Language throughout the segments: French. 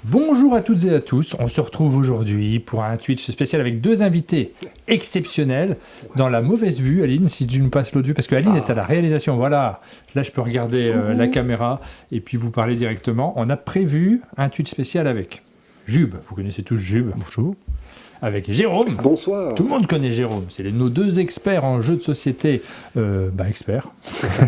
Bonjour à toutes et à tous, on se retrouve aujourd'hui pour un Twitch spécial avec deux invités exceptionnels dans la mauvaise vue. Aline, si tu nous passes l'audio, parce que Aline est à la réalisation, voilà, là je peux regarder la caméra et puis vous parler directement. On a prévu un Twitch spécial avec Jube, vous connaissez tous Jube, bonjour. Avec Jérôme. Bonsoir. Tout le monde connaît Jérôme. C'est nos deux experts en jeux de société. Experts.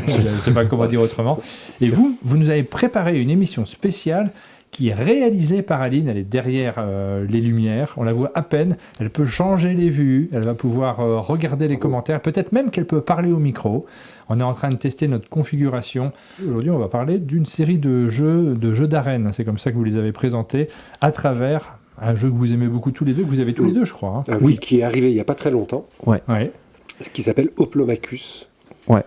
Je ne sais pas comment dire autrement. Et vous nous avez préparé une émission spéciale qui est réalisée par Aline. Elle est derrière les lumières. On la voit à peine. Elle peut changer les vues. Elle va pouvoir regarder les commentaires. Peut-être même qu'elle peut parler au micro. On est en train de tester notre configuration. Aujourd'hui, on va parler d'une série de jeux d'arène. C'est comme ça que vous les avez présentés à travers un jeu que vous aimez beaucoup tous les deux, que vous avez tous les deux, je crois. Hein. Oui, qui est arrivé il n'y a pas très longtemps. Ouais. Ce qui s'appelle Hoplomachus. Ouais.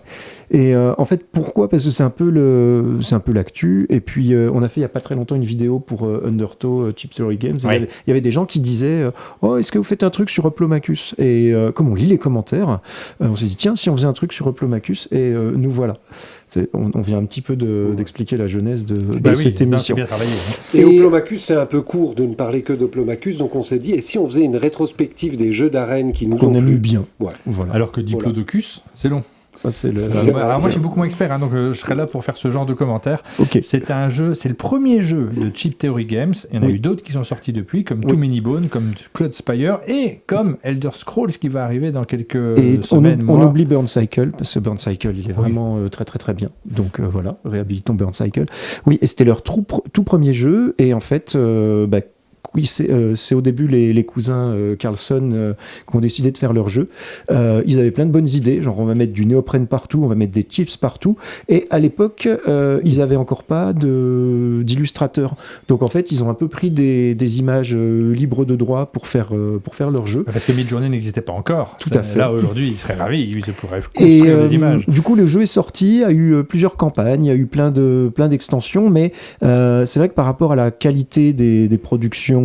Et en fait, pourquoi ? Parce que c'est un peu l'actu. Et puis, on a fait il n'y a pas très longtemps une vidéo pour Undertow Cheap Theory Games. Ouais. Il y avait des gens qui disaient est-ce que vous faites un truc sur Hoplomachus ? Et comme on lit les commentaires, on s'est dit tiens, si on faisait un truc sur Hoplomachus, et nous voilà. On vient un petit peu d'expliquer la genèse de cette émission. Bien travaillé, hein. Et Hoplomachus, c'est un peu court de ne parler que d'Hoplomachus, donc on s'est dit, et si on faisait une rétrospective des jeux d'arène qui nous ont aime plu bien. Ouais. Voilà. Alors que Diplodocus, c'est long. Ça, c'est Alors moi je suis beaucoup moins expert, donc je serai là pour faire ce genre de commentaires. Okay. C'est un jeu, c'est le premier jeu de Cheap Theory Games. Il y en a eu d'autres qui sont sortis depuis, comme Too Many Bones, comme Cloud Spire et comme Elder Scrolls qui va arriver dans quelques semaines. On oublie Burn Cycle parce que Burn Cycle il est vraiment très très très bien. Donc voilà, réhabilitons Burn Cycle. Oui, et c'était leur tout premier jeu et en fait oui, c'est au début les cousins Carlson qui ont décidé de faire leur jeu. Ils avaient plein de bonnes idées, genre on va mettre du néoprène partout, on va mettre des chips partout. Et à l'époque, ils avaient encore pas d'illustrateurs. Donc en fait, ils ont un peu pris des images libres de droit pour faire leur jeu. Parce que Midjourney n'existait pas encore. Tout à fait. Là aujourd'hui, ils seraient ravis, ils pourraient construire des images. Du coup, le jeu est sorti, a eu plusieurs campagnes, il y a eu plein d'extensions, mais c'est vrai que par rapport à la qualité des productions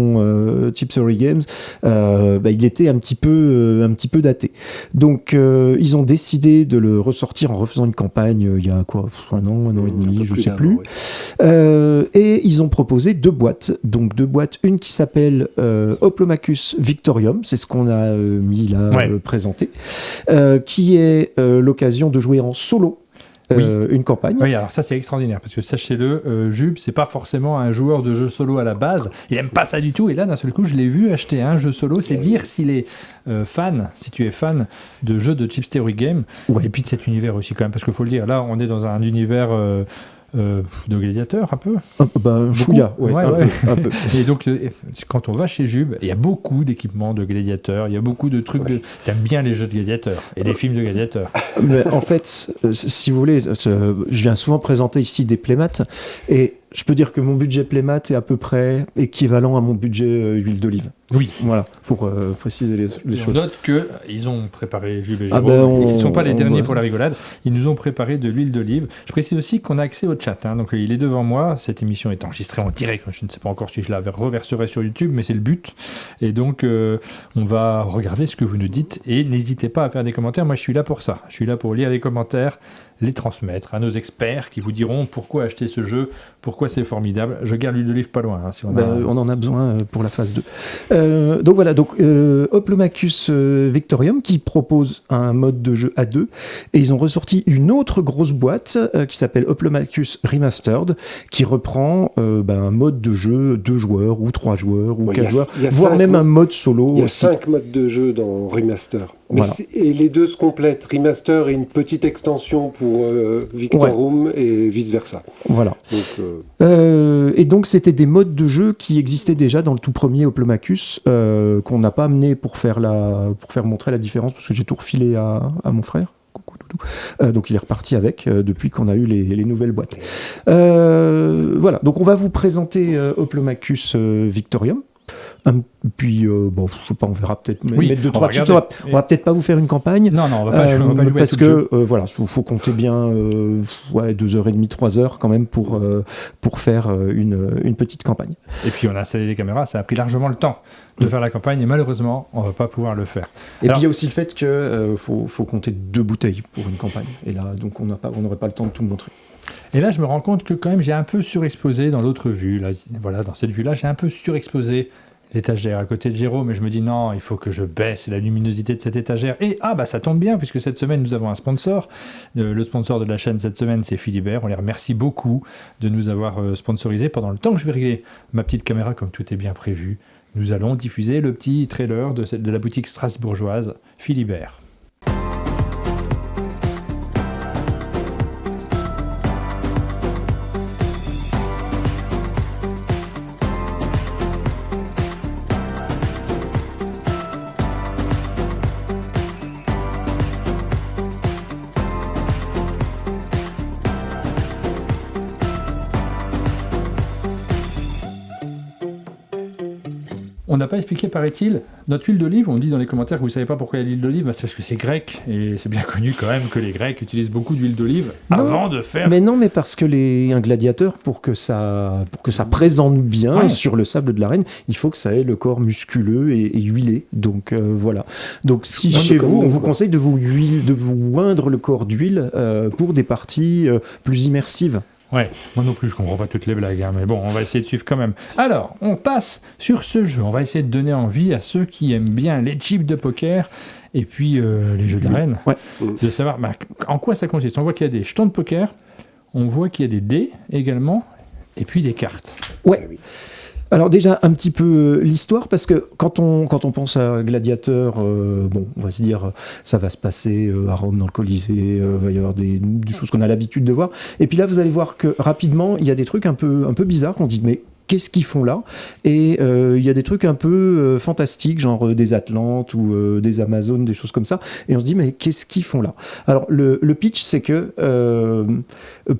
Cheap Theory Games, il était un petit peu daté. Donc ils ont décidé de le ressortir en refaisant une campagne il y a un an et demi, je ne sais plus. Et ils ont proposé deux boîtes. Donc deux boîtes, une qui s'appelle Hoplomachus Victorium, c'est ce qu'on a mis là présenté, qui est l'occasion de jouer en solo. Une campagne. Oui, alors ça c'est extraordinaire parce que sachez-le, Jube c'est pas forcément un joueur de jeu solo à la base, il aime pas ça du tout et là d'un seul coup je l'ai vu acheter un jeu solo, c'est dire s'il est si tu es fan de jeux de Cheap Theory Game et puis de cet univers aussi quand même parce qu'il faut le dire, là on est dans un univers de gladiateurs un peu. Chouïa, un peu. Et donc quand on va chez Jube, il y a beaucoup d'équipements de gladiateurs, il y a beaucoup de trucs t'aimes bien les jeux de gladiateurs et les films de gladiateurs. Mais en fait, si vous voulez, je viens souvent présenter ici des playmats et je peux dire que mon budget playmat est à peu près équivalent à mon budget huile d'olive. Oui. Voilà, pour préciser les choses. On note qu'ils ont préparé, Jules et Jérôme, et qu'ils ne sont pas les derniers pour la rigolade, ils nous ont préparé de l'huile d'olive. Je précise aussi qu'on a accès au chat, donc il est devant moi, cette émission est enregistrée en direct, je ne sais pas encore si je la reverserai sur YouTube, mais c'est le but. Et donc on va regarder ce que vous nous dites, et n'hésitez pas à faire des commentaires, moi je suis là pour ça, je suis là pour lire les commentaires, les transmettre à nos experts qui vous diront pourquoi acheter ce jeu, pourquoi c'est formidable. Je garde l'huile d'olive pas loin. Si on en a besoin pour la phase 2. Donc voilà, Hoplomachus Victorium qui propose un mode de jeu à deux et ils ont ressorti une autre grosse boîte qui s'appelle Hoplomachus Remastered qui reprend un mode de jeu 2 joueurs ou 3 joueurs ou 4 joueurs, voire même un mode solo. Il y a 5 modes de jeu dans Remaster. Voilà. Et les deux se complètent, Remaster et une petite extension pour Victorum et vice-versa. Voilà. Donc, et donc c'était des modes de jeu qui existaient déjà dans le tout premier Hoplomachus qu'on n'a pas amené pour faire montrer la différence parce que j'ai tout refilé à mon frère. Coucou doudou. Donc il est reparti avec depuis qu'on a eu les nouvelles boîtes. Voilà, donc on va vous présenter Hoplomachus Victorium. Puis, je sais pas, on verra peut-être mettre 2-3 tips. On va peut-être pas vous faire une campagne. Non, on va pas jouer parce que voilà, faut compter bien 2h30, 3h quand même pour faire une petite campagne. Et puis on a installé les caméras, ça a pris largement le temps de faire la campagne et malheureusement on va pas pouvoir le faire. Et puis il y a aussi le fait que faut compter 2 bouteilles pour une campagne. Et là, donc on n'aurait pas le temps de tout montrer. Et là, je me rends compte que quand même, j'ai un peu surexposé dans l'autre vue. Là, voilà, dans cette vue-là, j'ai un peu surexposé l'étagère à côté de Jérôme, et je me dis non, il faut que je baisse la luminosité de cette étagère. Et ça tombe bien, puisque cette semaine, nous avons un sponsor. Le sponsor de la chaîne cette semaine, c'est Philibert. On les remercie beaucoup de nous avoir sponsorisé. Pendant le temps que je vais régler ma petite caméra, comme tout est bien prévu, nous allons diffuser le petit trailer de la boutique strasbourgeoise Philibert. On n'a pas expliqué, paraît-il, notre huile d'olive. On dit dans les commentaires que vous ne savez pas pourquoi il y a l'huile d'olive. C'est parce que c'est grec. Et c'est bien connu quand même que les Grecs utilisent beaucoup d'huile d'olive avant de faire... Mais non, mais parce que un gladiateur, pour que ça présente bien sur le sable de l'arène, il faut que ça ait le corps musculeux et huilé. Donc voilà. Donc si chez vous, on vous conseille de vous oindre le corps d'huile pour des parties plus immersives. Ouais, moi non plus, je comprends pas toutes les blagues, mais bon, on va essayer de suivre quand même. Alors, on passe sur ce jeu. On va essayer de donner envie à ceux qui aiment bien les chips de poker et puis les jeux d'arène, de savoir en quoi ça consiste. On voit qu'il y a des jetons de poker, on voit qu'il y a des dés également, et puis des cartes. Ouais. Alors déjà un petit peu l'histoire, parce que quand on pense à Gladiateur, on va se dire ça va se passer à Rome dans le Colisée, va y avoir des choses qu'on a l'habitude de voir. Et puis là vous allez voir que rapidement il y a des trucs un peu bizarres qu'on dit mais qu'est-ce qu'ils font là ? Et il y a des trucs un peu fantastiques, genre des Atlantes ou des Amazones, des choses comme ça. Et on se dit, mais qu'est-ce qu'ils font là ? Alors, le pitch, c'est que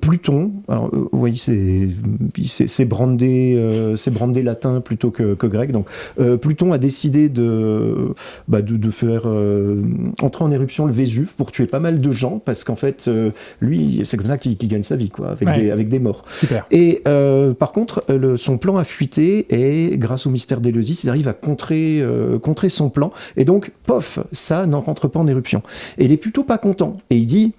Pluton, alors, vous voyez, c'est brandé latin plutôt que grec. Donc, Pluton a décidé de faire entrer en éruption le Vésuve pour tuer pas mal de gens, parce qu'en fait, lui, c'est comme ça qu'il gagne sa vie, quoi, avec des morts. Super. Et par contre, son plan a fuité et grâce au mystère d'Éleusis, il arrive à contrer son plan et donc, pof, ça n'en rentre pas en éruption. Et il est plutôt pas content et il dit,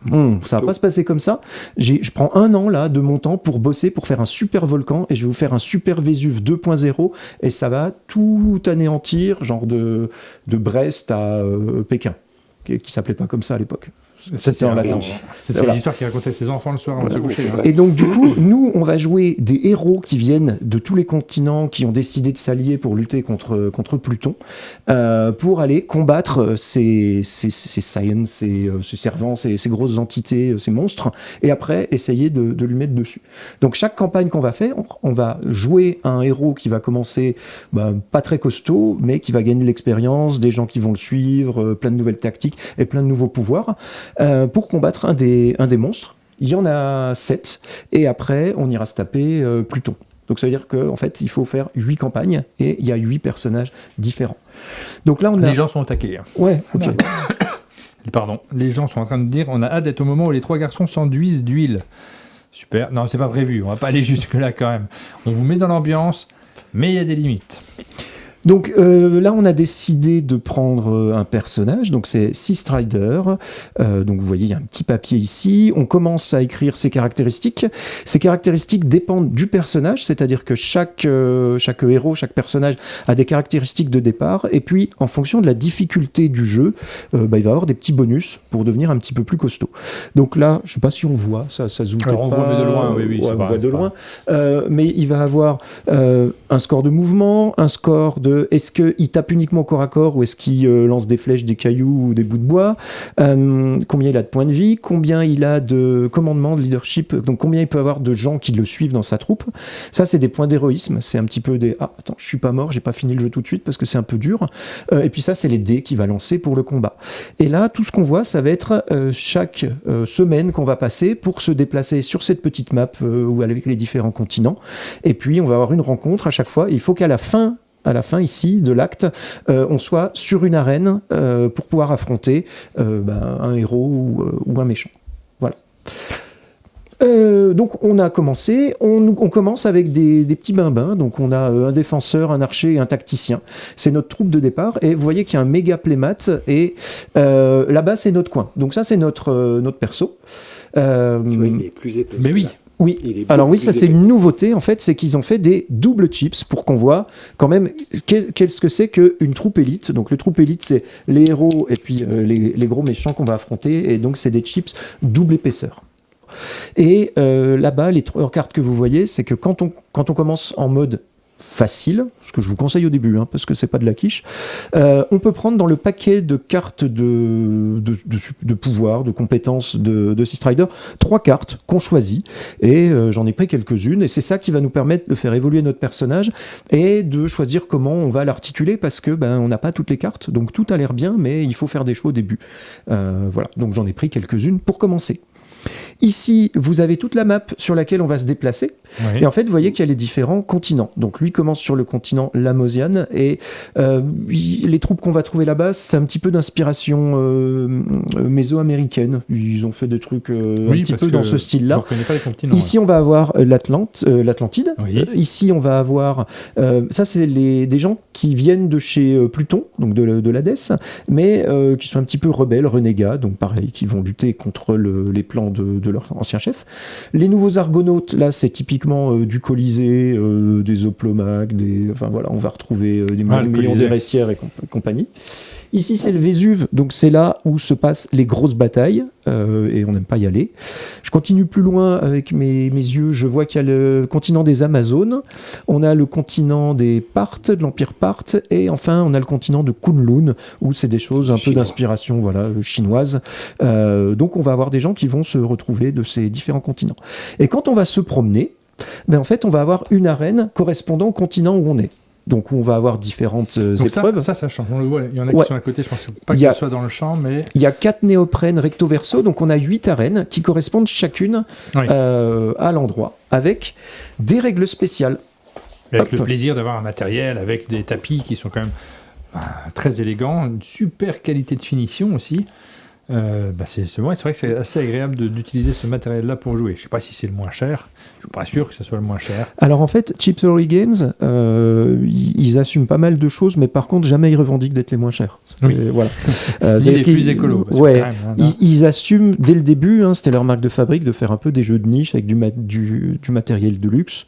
ça va pas se passer comme ça, je prends 1 an là de mon temps pour bosser, pour faire un super volcan et je vais vous faire un super Vésuve 2.0 et ça va tout anéantir, genre de Brest à Pékin, qui s'appelait pas comme ça à l'époque. C'était en latin. C'est l'histoire qu'il racontait à ses enfants le soir avant de se coucher. Et donc du coup, nous, on va jouer des héros qui viennent de tous les continents, qui ont décidé de s'allier pour lutter contre Pluton, pour aller combattre ces Saiyans, ces servants, ces grosses entités, ces monstres, et après essayer de lui mettre dessus. Donc chaque campagne qu'on va faire, on va jouer un héros qui va commencer pas très costaud, mais qui va gagner de l'expérience, des gens qui vont le suivre, plein de nouvelles tactiques et plein de nouveaux pouvoirs. Pour combattre un des monstres. Il y en a 7, et après, on ira se taper Pluton. Donc ça veut dire qu'en fait, il faut faire 8 campagnes, et il y a 8 personnages différents. Donc là, Les gens sont attaqués. Ouais, ok. Pardon, les gens sont en train de dire, on a hâte d'être au moment où les 3 garçons s'enduisent d'huile. Super, non, c'est pas prévu, on va pas aller jusque-là quand même. On vous met dans l'ambiance, mais il y a des limites. Donc là, on a décidé de prendre un personnage, donc c'est Sea Strider. Donc vous voyez, il y a un petit papier ici. On commence à écrire ses caractéristiques. Ces caractéristiques dépendent du personnage, c'est-à-dire que chaque héros, chaque personnage a des caractéristiques de départ. Et puis, en fonction de la difficulté du jeu, il va y avoir des petits bonus pour devenir un petit peu plus costaud. Donc là, je ne sais pas si on voit, ça zoome peut-être pas. On voit mais de loin, oui. Ouais, on voit de loin. Mais il va avoir un score de mouvement, un score de est-ce qu'il tape uniquement corps à corps ou est-ce qu'il lance des flèches, des cailloux ou des bouts de bois, combien il a de points de vie, combien il a de commandement, de leadership, donc combien il peut avoir de gens qui le suivent dans sa troupe. Ça, c'est des points d'héroïsme, c'est un petit peu des attends, je suis pas mort, j'ai pas fini le jeu tout de suite parce que c'est un peu dur. Et puis ça, c'est les dés qu'il va lancer pour le combat. Et là, tout ce qu'on voit, ça va être chaque semaine qu'on va passer pour se déplacer sur cette petite map ou avec les différents continents. Et puis, on va avoir une rencontre à chaque fois. Il faut qu'à la fin ici de l'acte, on soit sur une arène pour pouvoir affronter un héros ou un méchant. Voilà. Donc on a commencé, on commence avec des petits bimbins, donc on a un défenseur, un archer et un tacticien. C'est notre troupe de départ et vous voyez qu'il y a un méga playmat et là-bas c'est notre coin. Donc ça c'est notre perso. Tu vois, il est plus épais. Mais oui. Oui, Il est alors beaucoup oui, ça plus c'est épais. une nouveauté en fait, c'est qu'ils ont fait des doubles chips pour qu'on voit quand même qu'est-ce que c'est qu'une troupe élite. Donc le troupe élite, c'est les héros et puis les gros méchants qu'on va affronter, et donc c'est des chips double épaisseur. Et là-bas, les 3 cartes que vous voyez, c'est que quand on commence en mode facile, ce que je vous conseille au début, parce que c'est pas de la quiche, on peut prendre dans le paquet de cartes de pouvoir, de compétences de Sea Strider, 3 cartes qu'on choisit, et j'en ai pris quelques-unes, et c'est ça qui va nous permettre de faire évoluer notre personnage et de choisir comment on va l'articuler, parce que on n'a pas toutes les cartes, donc tout a l'air bien, mais il faut faire des choix au début. Voilà, donc j'en ai pris quelques-unes pour commencer. Ici, vous avez toute la map sur laquelle on va se déplacer. Oui. Et en fait, vous voyez qu'il y a les différents continents. Donc lui commence sur le continent Lamosian, et les troupes qu'on va trouver là-bas, c'est un petit peu d'inspiration méso-américaine. Ils ont fait des trucs un petit peu dans ce style-là. Je ne reconnais pas les continents. Ici, on va avoir l'Atlantide. Oui. Ici, on va avoir... ça, c'est des gens qui viennent de chez Pluton, donc de l'Hadès, mais qui sont un petit peu rebelles, renégats, donc pareil, qui vont lutter contre les plans de leur ancien chef. Les nouveaux Argonautes, là, c'est typiquement du Colisée, des Oplomaques, enfin voilà, on va retrouver des millions des Récières et compagnie. Ici, c'est le Vésuve, donc c'est là où se passent les grosses batailles, et on n'aime pas y aller. Je continue plus loin avec mes yeux, je vois qu'il y a le continent des Amazones, on a le continent des Parthes, de l'Empire Parthes, et enfin, on a le continent de Kunlun, où c'est des choses un peu d'inspiration chinoise. Donc, on va avoir des gens qui vont se retrouver de ces différents continents. Et quand on va se promener, en fait, on va avoir une arène correspondant au continent où on est. Donc, on va avoir différentes épreuves. Ça change. On le voit. Il y en a qui sont à côté. Je pense pas que ce soit dans le champ, mais... Il y a 4 néoprènes recto-verso. Donc, on a 8 arènes qui correspondent chacune à l'endroit, avec des règles spéciales. Avec le plaisir d'avoir un matériel, avec des tapis qui sont quand même très élégants, une super qualité de finition aussi. C'est vrai que c'est assez agréable d'utiliser ce matériel-là pour jouer. Je ne sais pas si c'est le moins cher. Je ne suis pas sûr que ce soit le moins cher. Alors en fait, Cheap Theory Games, ils assument pas mal de choses, mais par contre, jamais ils revendiquent d'être les moins chers. Oui. Voilà. Ni les plus écolos. Ils assument dès le début, c'était leur marque de fabrique, de faire un peu des jeux de niche avec du matériel de luxe.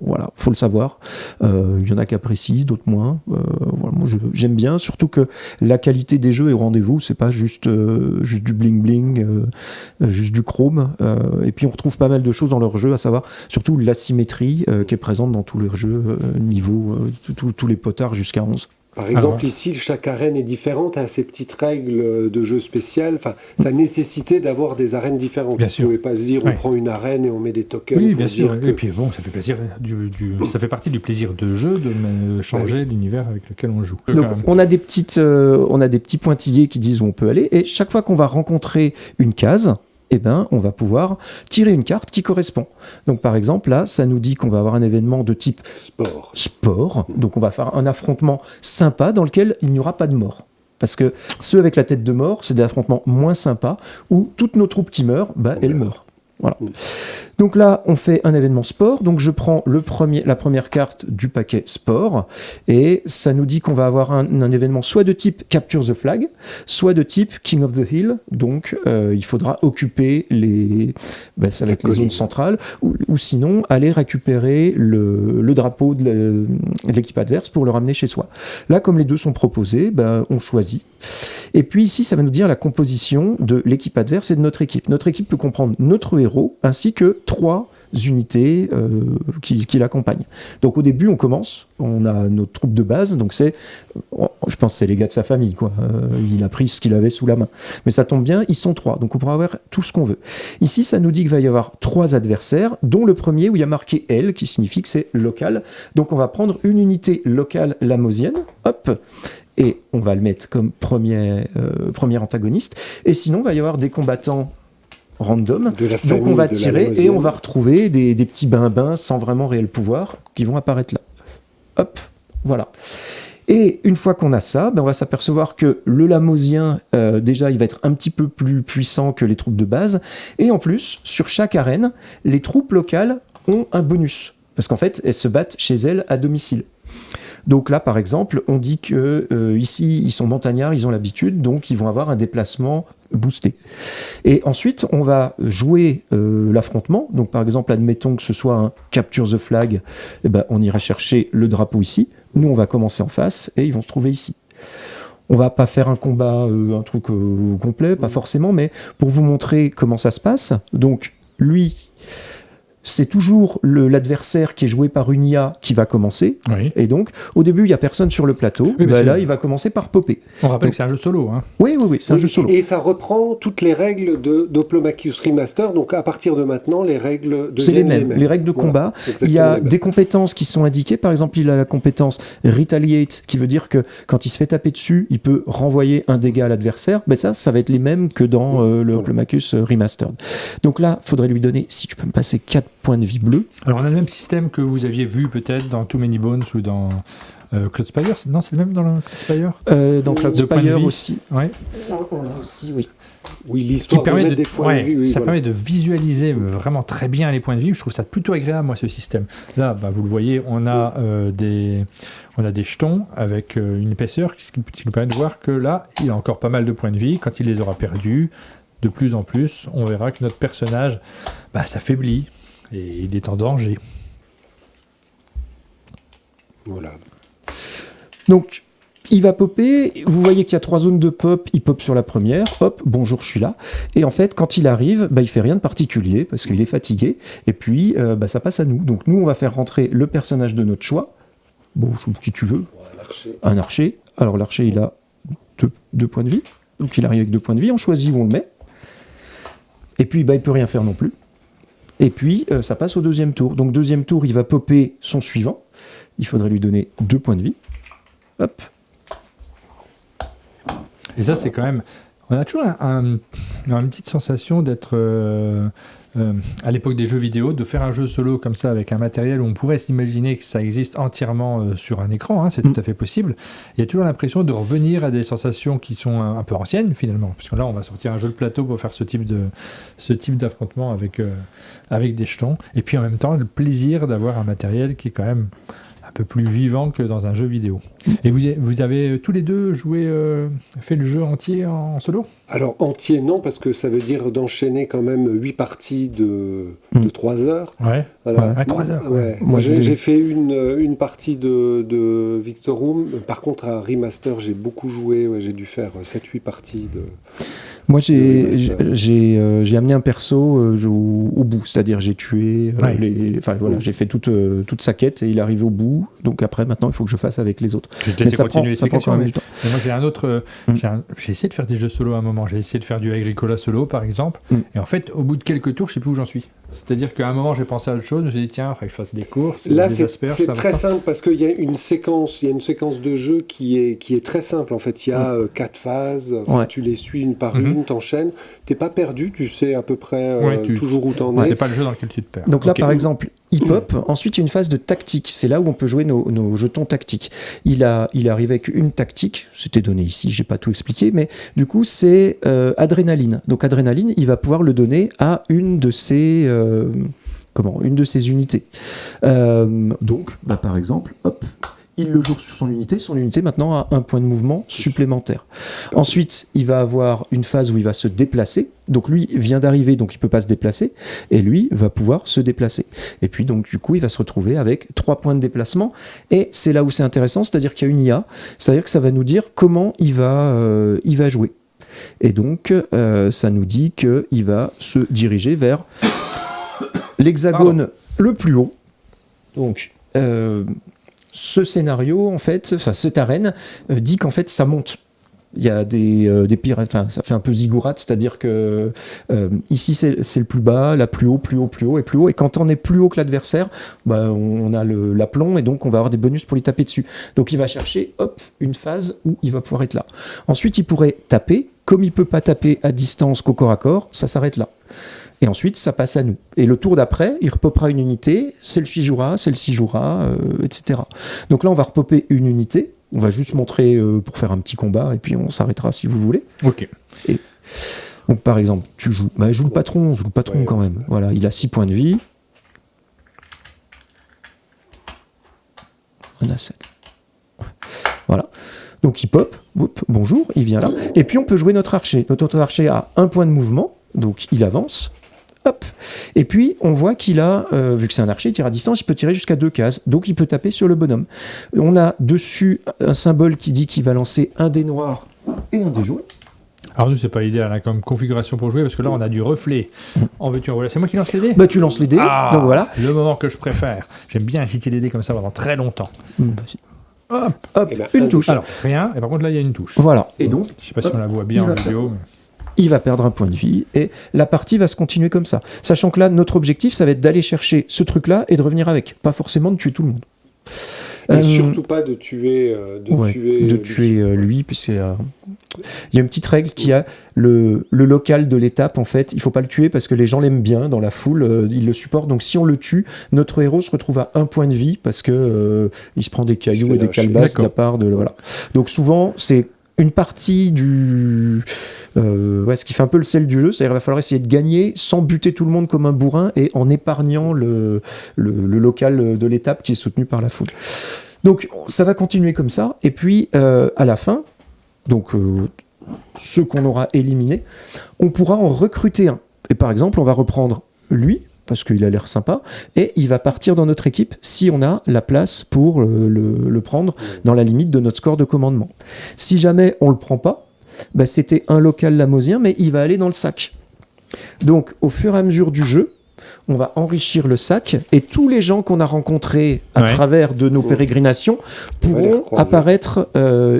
Voilà, faut le savoir. Il y en a qui apprécient, d'autres moins. Voilà, moi, j'aime bien, surtout que la qualité des jeux est au rendez-vous. C'est pas juste du bling-bling, juste du chrome. Et puis on retrouve pas mal de choses dans leurs jeux, à savoir surtout l'asymétrie qui est présente dans tous leurs jeux, niveau tous les potards jusqu'à 11. Par exemple, ici, chaque arène est différente, a ses petites règles de jeu spécial. Enfin, ça nécessitait d'avoir des arènes différentes. Vous ne pouvez pas se dire, on prend une arène et on met des tokens. Oui, bien sûr. Et puis bon, ça fait plaisir. Ça fait partie du plaisir de jeu de changer l'univers avec lequel on joue. Donc, on a des petits pointillés qui disent où on peut aller. Et chaque fois qu'on va rencontrer une case, on va pouvoir tirer une carte qui correspond. Donc, par exemple, là, ça nous dit qu'on va avoir un événement de type sport. Donc, on va faire un affrontement sympa dans lequel il n'y aura pas de mort. Parce que ceux avec la tête de mort, c'est des affrontements moins sympas où toutes nos troupes qui meurent, elles meurent. Voilà. Donc là, on fait un événement sport. Donc je prends la première carte du paquet sport, et ça nous dit qu'on va avoir un événement soit de type Capture the Flag, soit de type King of the Hill. Donc il faudra occuper ça va être les zones centrales, ou sinon aller récupérer le drapeau de l'équipe adverse pour le ramener chez soi. Là, comme les deux sont proposés, on choisit. Et puis ici, ça va nous dire la composition de l'équipe adverse et de notre équipe. Notre équipe peut comprendre notre héros ainsi que 3 unités qui l'accompagnent. Donc au début, on a notre troupe de base, donc je pense que c'est les gars de sa famille, quoi. Il a pris ce qu'il avait sous la main. Mais ça tombe bien, ils sont 3, donc on pourra avoir tout ce qu'on veut. Ici, ça nous dit qu'il va y avoir 3 adversaires, dont le premier où il y a marqué L, qui signifie que c'est local. Donc on va prendre une unité locale lamosienne, hop, et on va le mettre comme premier antagoniste. Et sinon, il va y avoir des combattants random. Donc on va tirer et on va retrouver des petits bins sans vraiment réel pouvoir qui vont apparaître là. Hop, voilà. Et une fois qu'on a ça, on va s'apercevoir que le Lamosien, déjà, il va être un petit peu plus puissant que les troupes de base. Et en plus, sur chaque arène, les troupes locales ont un bonus. Parce qu'en fait, elles se battent chez elles à domicile. Donc là, par exemple, on dit que ici, ils sont montagnards, ils ont l'habitude, donc ils vont avoir un déplacement booster. Et ensuite, on va jouer l'affrontement. Donc, par exemple, admettons que ce soit un capture the flag, on ira chercher le drapeau ici. Nous, on va commencer en face et ils vont se trouver ici. On va pas faire un combat, un truc complet, pas forcément, mais pour vous montrer comment ça se passe. Donc, lui, c'est toujours l'adversaire qui est joué par une IA qui va commencer. Oui. Et donc, au début, il n'y a personne sur le plateau. Oui, là, il va commencer par popper. On rappelle que c'est un jeu solo. Hein. Oui, c'est un jeu solo. Et ça reprend toutes les règles de Diplomachus Remaster. Donc, à partir de maintenant, les règles c'est les mêmes. Les règles de combat. Il y a des compétences qui sont indiquées. Par exemple, il a la compétence Retaliate, qui veut dire que quand il se fait taper dessus, il peut renvoyer un dégât à l'adversaire. Ça va être les mêmes que dans le Diplomachus Remastered. Donc là, il faudrait lui donner, si tu peux me passer 4 points de vie bleus. Alors on a le même système que vous aviez vu peut-être dans Too Many Bones ou dans Cloudspire. Non, c'est le même dans le Cloudspire. Dans Cloudspire aussi. Ouais. On l'a aussi, oui. Oui, l'histoire qui permet des points de vie. Oui, ça permet de visualiser vraiment très bien les points de vie. Je trouve ça plutôt agréable, moi, ce système. Là, vous le voyez, on a des jetons avec une épaisseur qui nous permet de voir que là, il a encore pas mal de points de vie. Quand il les aura perdus, de plus en plus, on verra que notre personnage s'affaiblit et il est en danger. Voilà. Donc, il va popper, vous voyez qu'il y a 3 zones de pop, il pop sur la première, hop, bonjour, je suis là. Et en fait, quand il arrive, il fait rien de particulier, parce qu'il est fatigué, et puis ça passe à nous. Donc nous, on va faire rentrer le personnage de notre choix, qui tu veux, un archer. Alors l'archer, il a 2 points de vie, donc il arrive avec 2 points de vie, on choisit où on le met, et puis il peut rien faire non plus. Et puis, ça passe au deuxième tour. Donc deuxième tour, il va popper son suivant, il faudrait lui donner 2 points de vie, hop. Et ça, c'est quand même... On a toujours une petite sensation d'être, à l'époque des jeux vidéo, de faire un jeu solo comme ça avec un matériel où on pourrait s'imaginer que ça existe entièrement sur un écran, hein, c'est tout à fait possible. Il y a toujours l'impression de revenir à des sensations qui sont un peu anciennes, finalement. Parce que là, on va sortir un jeu de plateau pour faire ce type d'affrontement avec des jetons. Et puis en même temps, le plaisir d'avoir un matériel qui est quand même un peu plus vivant que dans un jeu vidéo. Et vous avez tous les deux fait le jeu entier en solo ? Alors entier non, parce que ça veut dire d'enchaîner quand même 8 parties de 3 heures. Ouais, alors, 3 heures. Ouais. Moi j'ai fait une partie de Victorum. Par contre à Remaster j'ai beaucoup joué, j'ai dû faire 7-8 parties de... Moi, j'ai amené un perso au bout, c'est-à-dire j'ai tué j'ai fait toute sa quête et il arrive au bout. Donc après, maintenant, il faut que je fasse avec les autres. Mais ça prend quand même du temps. Mais moi, j'ai un autre. J'ai essayé de faire des jeux solo à un moment. J'ai essayé de faire du Agricola solo, par exemple. Et en fait, au bout de quelques tours, je sais plus où j'en suis. C'est-à-dire qu'à un moment, j'ai pensé à autre chose. Je me suis dit, tiens, il faudrait que je fasse des courses. Là, c'est très simple parce qu'il y a une séquence de jeu qui est très simple. En fait, il y a 4 phases. Tu les suis une par une, t'enchaînes. T'es pas perdu, tu sais à peu près toujours où t'en es. C'est pas le jeu dans lequel tu te perds. Donc là, par exemple, il pop. Ensuite, il y a une phase de tactique. C'est là où on peut jouer nos jetons tactiques. Il arrive avec une tactique. C'était donné ici, j'ai pas tout expliqué, mais du coup, c'est adrénaline. Donc adrénaline, il va pouvoir le donner à une de ses unités. Donc, par exemple, hop, il le joue sur son unité maintenant a un point de mouvement supplémentaire. Ensuite, il va avoir une phase où il va se déplacer, donc lui vient d'arriver, donc il peut pas se déplacer, et lui va pouvoir se déplacer. Et puis donc du coup, il va se retrouver avec 3 points de déplacement, et c'est là où c'est intéressant, c'est-à-dire qu'il y a une IA, c'est-à-dire que ça va nous dire comment il va jouer. Et donc, ça nous dit qu'il va se diriger vers l'hexagone le plus haut. Donc, ce scénario, en fait, cette arène, dit qu'en fait, ça monte. Il y a des pires, ça fait un peu ziggurat, c'est-à-dire que ici, c'est le plus bas, là, plus haut, plus haut, plus haut et plus haut. Et quand on est plus haut que l'adversaire, on a l'aplomb et donc on va avoir des bonus pour lui taper dessus. Donc, il va chercher, une phase où il va pouvoir être là. Ensuite, il pourrait taper. Comme il peut pas taper à distance qu'au corps à corps, ça s'arrête là. Et ensuite, ça passe à nous. Et le tour d'après, il repopera une unité, celle-ci jouera, etc. Donc là, on va repopper une unité. On va juste montrer pour faire un petit combat, et puis on s'arrêtera si vous voulez. Ok. Et, donc par exemple, tu joues. Joue le patron quand même. Voilà, il a 6 points de vie. On a 7. Voilà. Donc il pop, bonjour, il vient là. Et puis on peut jouer notre archer. Notre archer a 1 point de mouvement, donc il avance. Hop. Et puis on voit qu'il a, vu que c'est un archer, il tire à distance, il peut tirer jusqu'à 2 cases. Donc il peut taper sur le bonhomme. On a dessus un symbole qui dit qu'il va lancer un dé noir et un dé jaune. Alors nous, c'est pas l'idéal hein, comme configuration pour jouer, parce que là, on a du reflet. En veux-tu, voilà. C'est moi qui lance les dés. Bah tu lances les dés, donc voilà. Le moment que je préfère. J'aime bien agiter les dés comme ça pendant très longtemps. Hop, hop, une touche. Alors, rien, et par contre là, il y a une touche. Voilà. Et donc, je sais pas si on la voit bien en vidéo. Il va perdre un point de vie et la partie va se continuer comme ça. Sachant que là, notre objectif, ça va être d'aller chercher ce truc-là et de revenir avec. Pas forcément de tuer tout le monde. Et surtout pas de tuer lui, puisqu'il y a une petite règle qui a le local de l'étape, en fait, il faut pas le tuer parce que les gens l'aiment bien dans la foule, ils le supportent. Donc si on le tue, notre héros se retrouve à 1 point de vie parce que il se prend des cailloux et des calebasses de la part de voilà. Donc souvent c'est une partie du ce qui fait un peu le sel du jeu, c'est-à-dire qu'il va falloir essayer de gagner sans buter tout le monde comme un bourrin et en épargnant le local de l'étape qui est soutenu par la foule. Donc ça va continuer comme ça, et puis à la fin, donc ceux qu'on aura éliminés, on pourra en recruter un. Et par exemple, on va reprendre lui, parce qu'il a l'air sympa, et il va partir dans notre équipe si on a la place pour le prendre dans la limite de notre score de commandement. Si jamais on le prend pas, bah c'était un local lamosien, mais il va aller dans le sac. Donc au fur et à mesure du jeu, on va enrichir le sac, et tous les gens qu'on a rencontrés à travers de nos pérégrinations pourront apparaître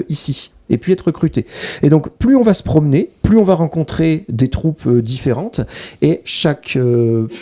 ici et puis être recrutés. Et donc plus on va se promener, plus on va rencontrer des troupes différentes, et chaque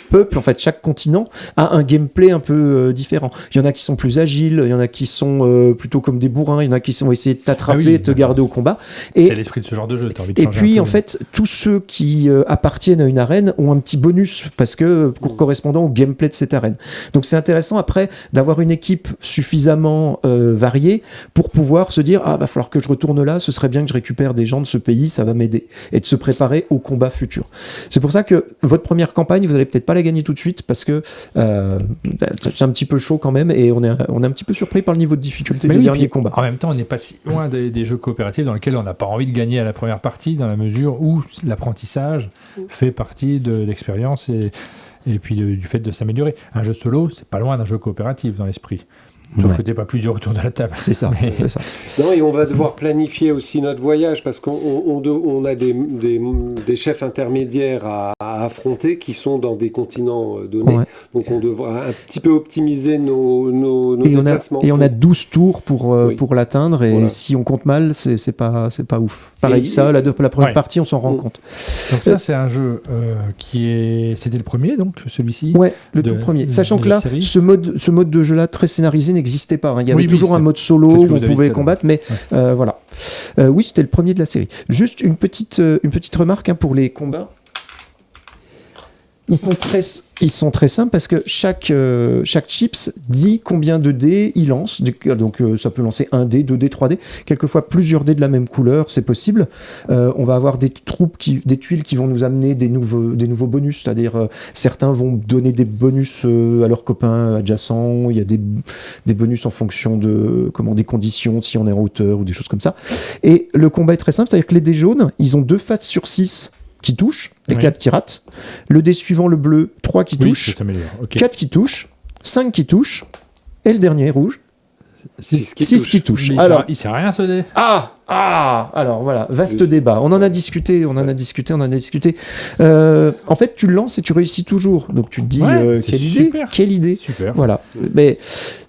peuple, en fait chaque continent a un gameplay un peu différent. Il y en a qui sont plus agiles, il y en a qui sont plutôt comme des bourrins, il y en a qui vont essayer de t'attraper et te garder au combat. Et c'est l'esprit de ce genre de jeu, t'as envie de changer. Et puis en fait, tous ceux qui appartiennent à une arène ont un petit bonus parce que correspondant au gameplay de cette arène. Donc c'est intéressant après d'avoir une équipe suffisamment variée pour pouvoir se dire va falloir que je retourne là, ce serait bien que je récupère des gens de ce pays, ça va m'aider, et de se préparer au combat futur. C'est pour ça que votre première campagne, vous allez peut-être pas la gagner tout de suite parce que c'est un petit peu chaud quand même, et on est un petit peu surpris par le niveau de difficulté des derniers combats. En même temps, on n'est pas si loin des jeux coopératifs dans lesquels on n'a pas envie de gagner à la première partie, dans la mesure où l'apprentissage fait partie de l'expérience et puis du fait de s'améliorer. Un jeu solo, c'est pas loin d'un jeu coopératif dans l'esprit. Sauf que t'es pas plusieurs autour de la table. C'est ça. C'est ça. Non, et on va devoir planifier aussi notre voyage parce qu'on a des chefs intermédiaires à affronter qui sont dans des continents donnés. Ouais. Donc on devra un petit peu optimiser nos déplacements. On a 12 tours pour l'atteindre, et si on compte mal, c'est pas ouf. Pareil, la première partie, on s'en rend compte. Donc ça, c'est un jeu c'était le premier, donc celui-ci. Ouais, le tout premier. Sachant que là, ce mode de jeu-là très scénarisé n'existait pas. Il y avait toujours un mode solo où on pouvait combattre, mais voilà. Oui, c'était le premier de la série. Juste une petite remarque pour les combats. Ils sont très simples parce que chaque chips dit combien de dés il lance. Donc ça peut lancer 1 dé, 2 dés, 3 dés. Quelquefois plusieurs dés de la même couleur, c'est possible. On va avoir des tuiles qui vont nous amener des nouveaux bonus. C'est-à-dire certains vont donner des bonus à leurs copains adjacents. Il y a des bonus en fonction des conditions, si on est en hauteur ou des choses comme ça. Et le combat est très simple. C'est-à-dire que les dés jaunes, ils ont 2 faces sur 6 qui touchent, et 4 qui ratent. Le dé suivant, le bleu, 3 qui touchent, 4 qui touchent, 5 qui touchent, et le dernier rouge, 6 qui touchent. Alors, il sert à rien ce dé. Alors voilà, vaste débat. On en a discuté. En fait, tu le lances et tu réussis toujours. Donc tu te dis quelle idée. Super. Voilà. Mais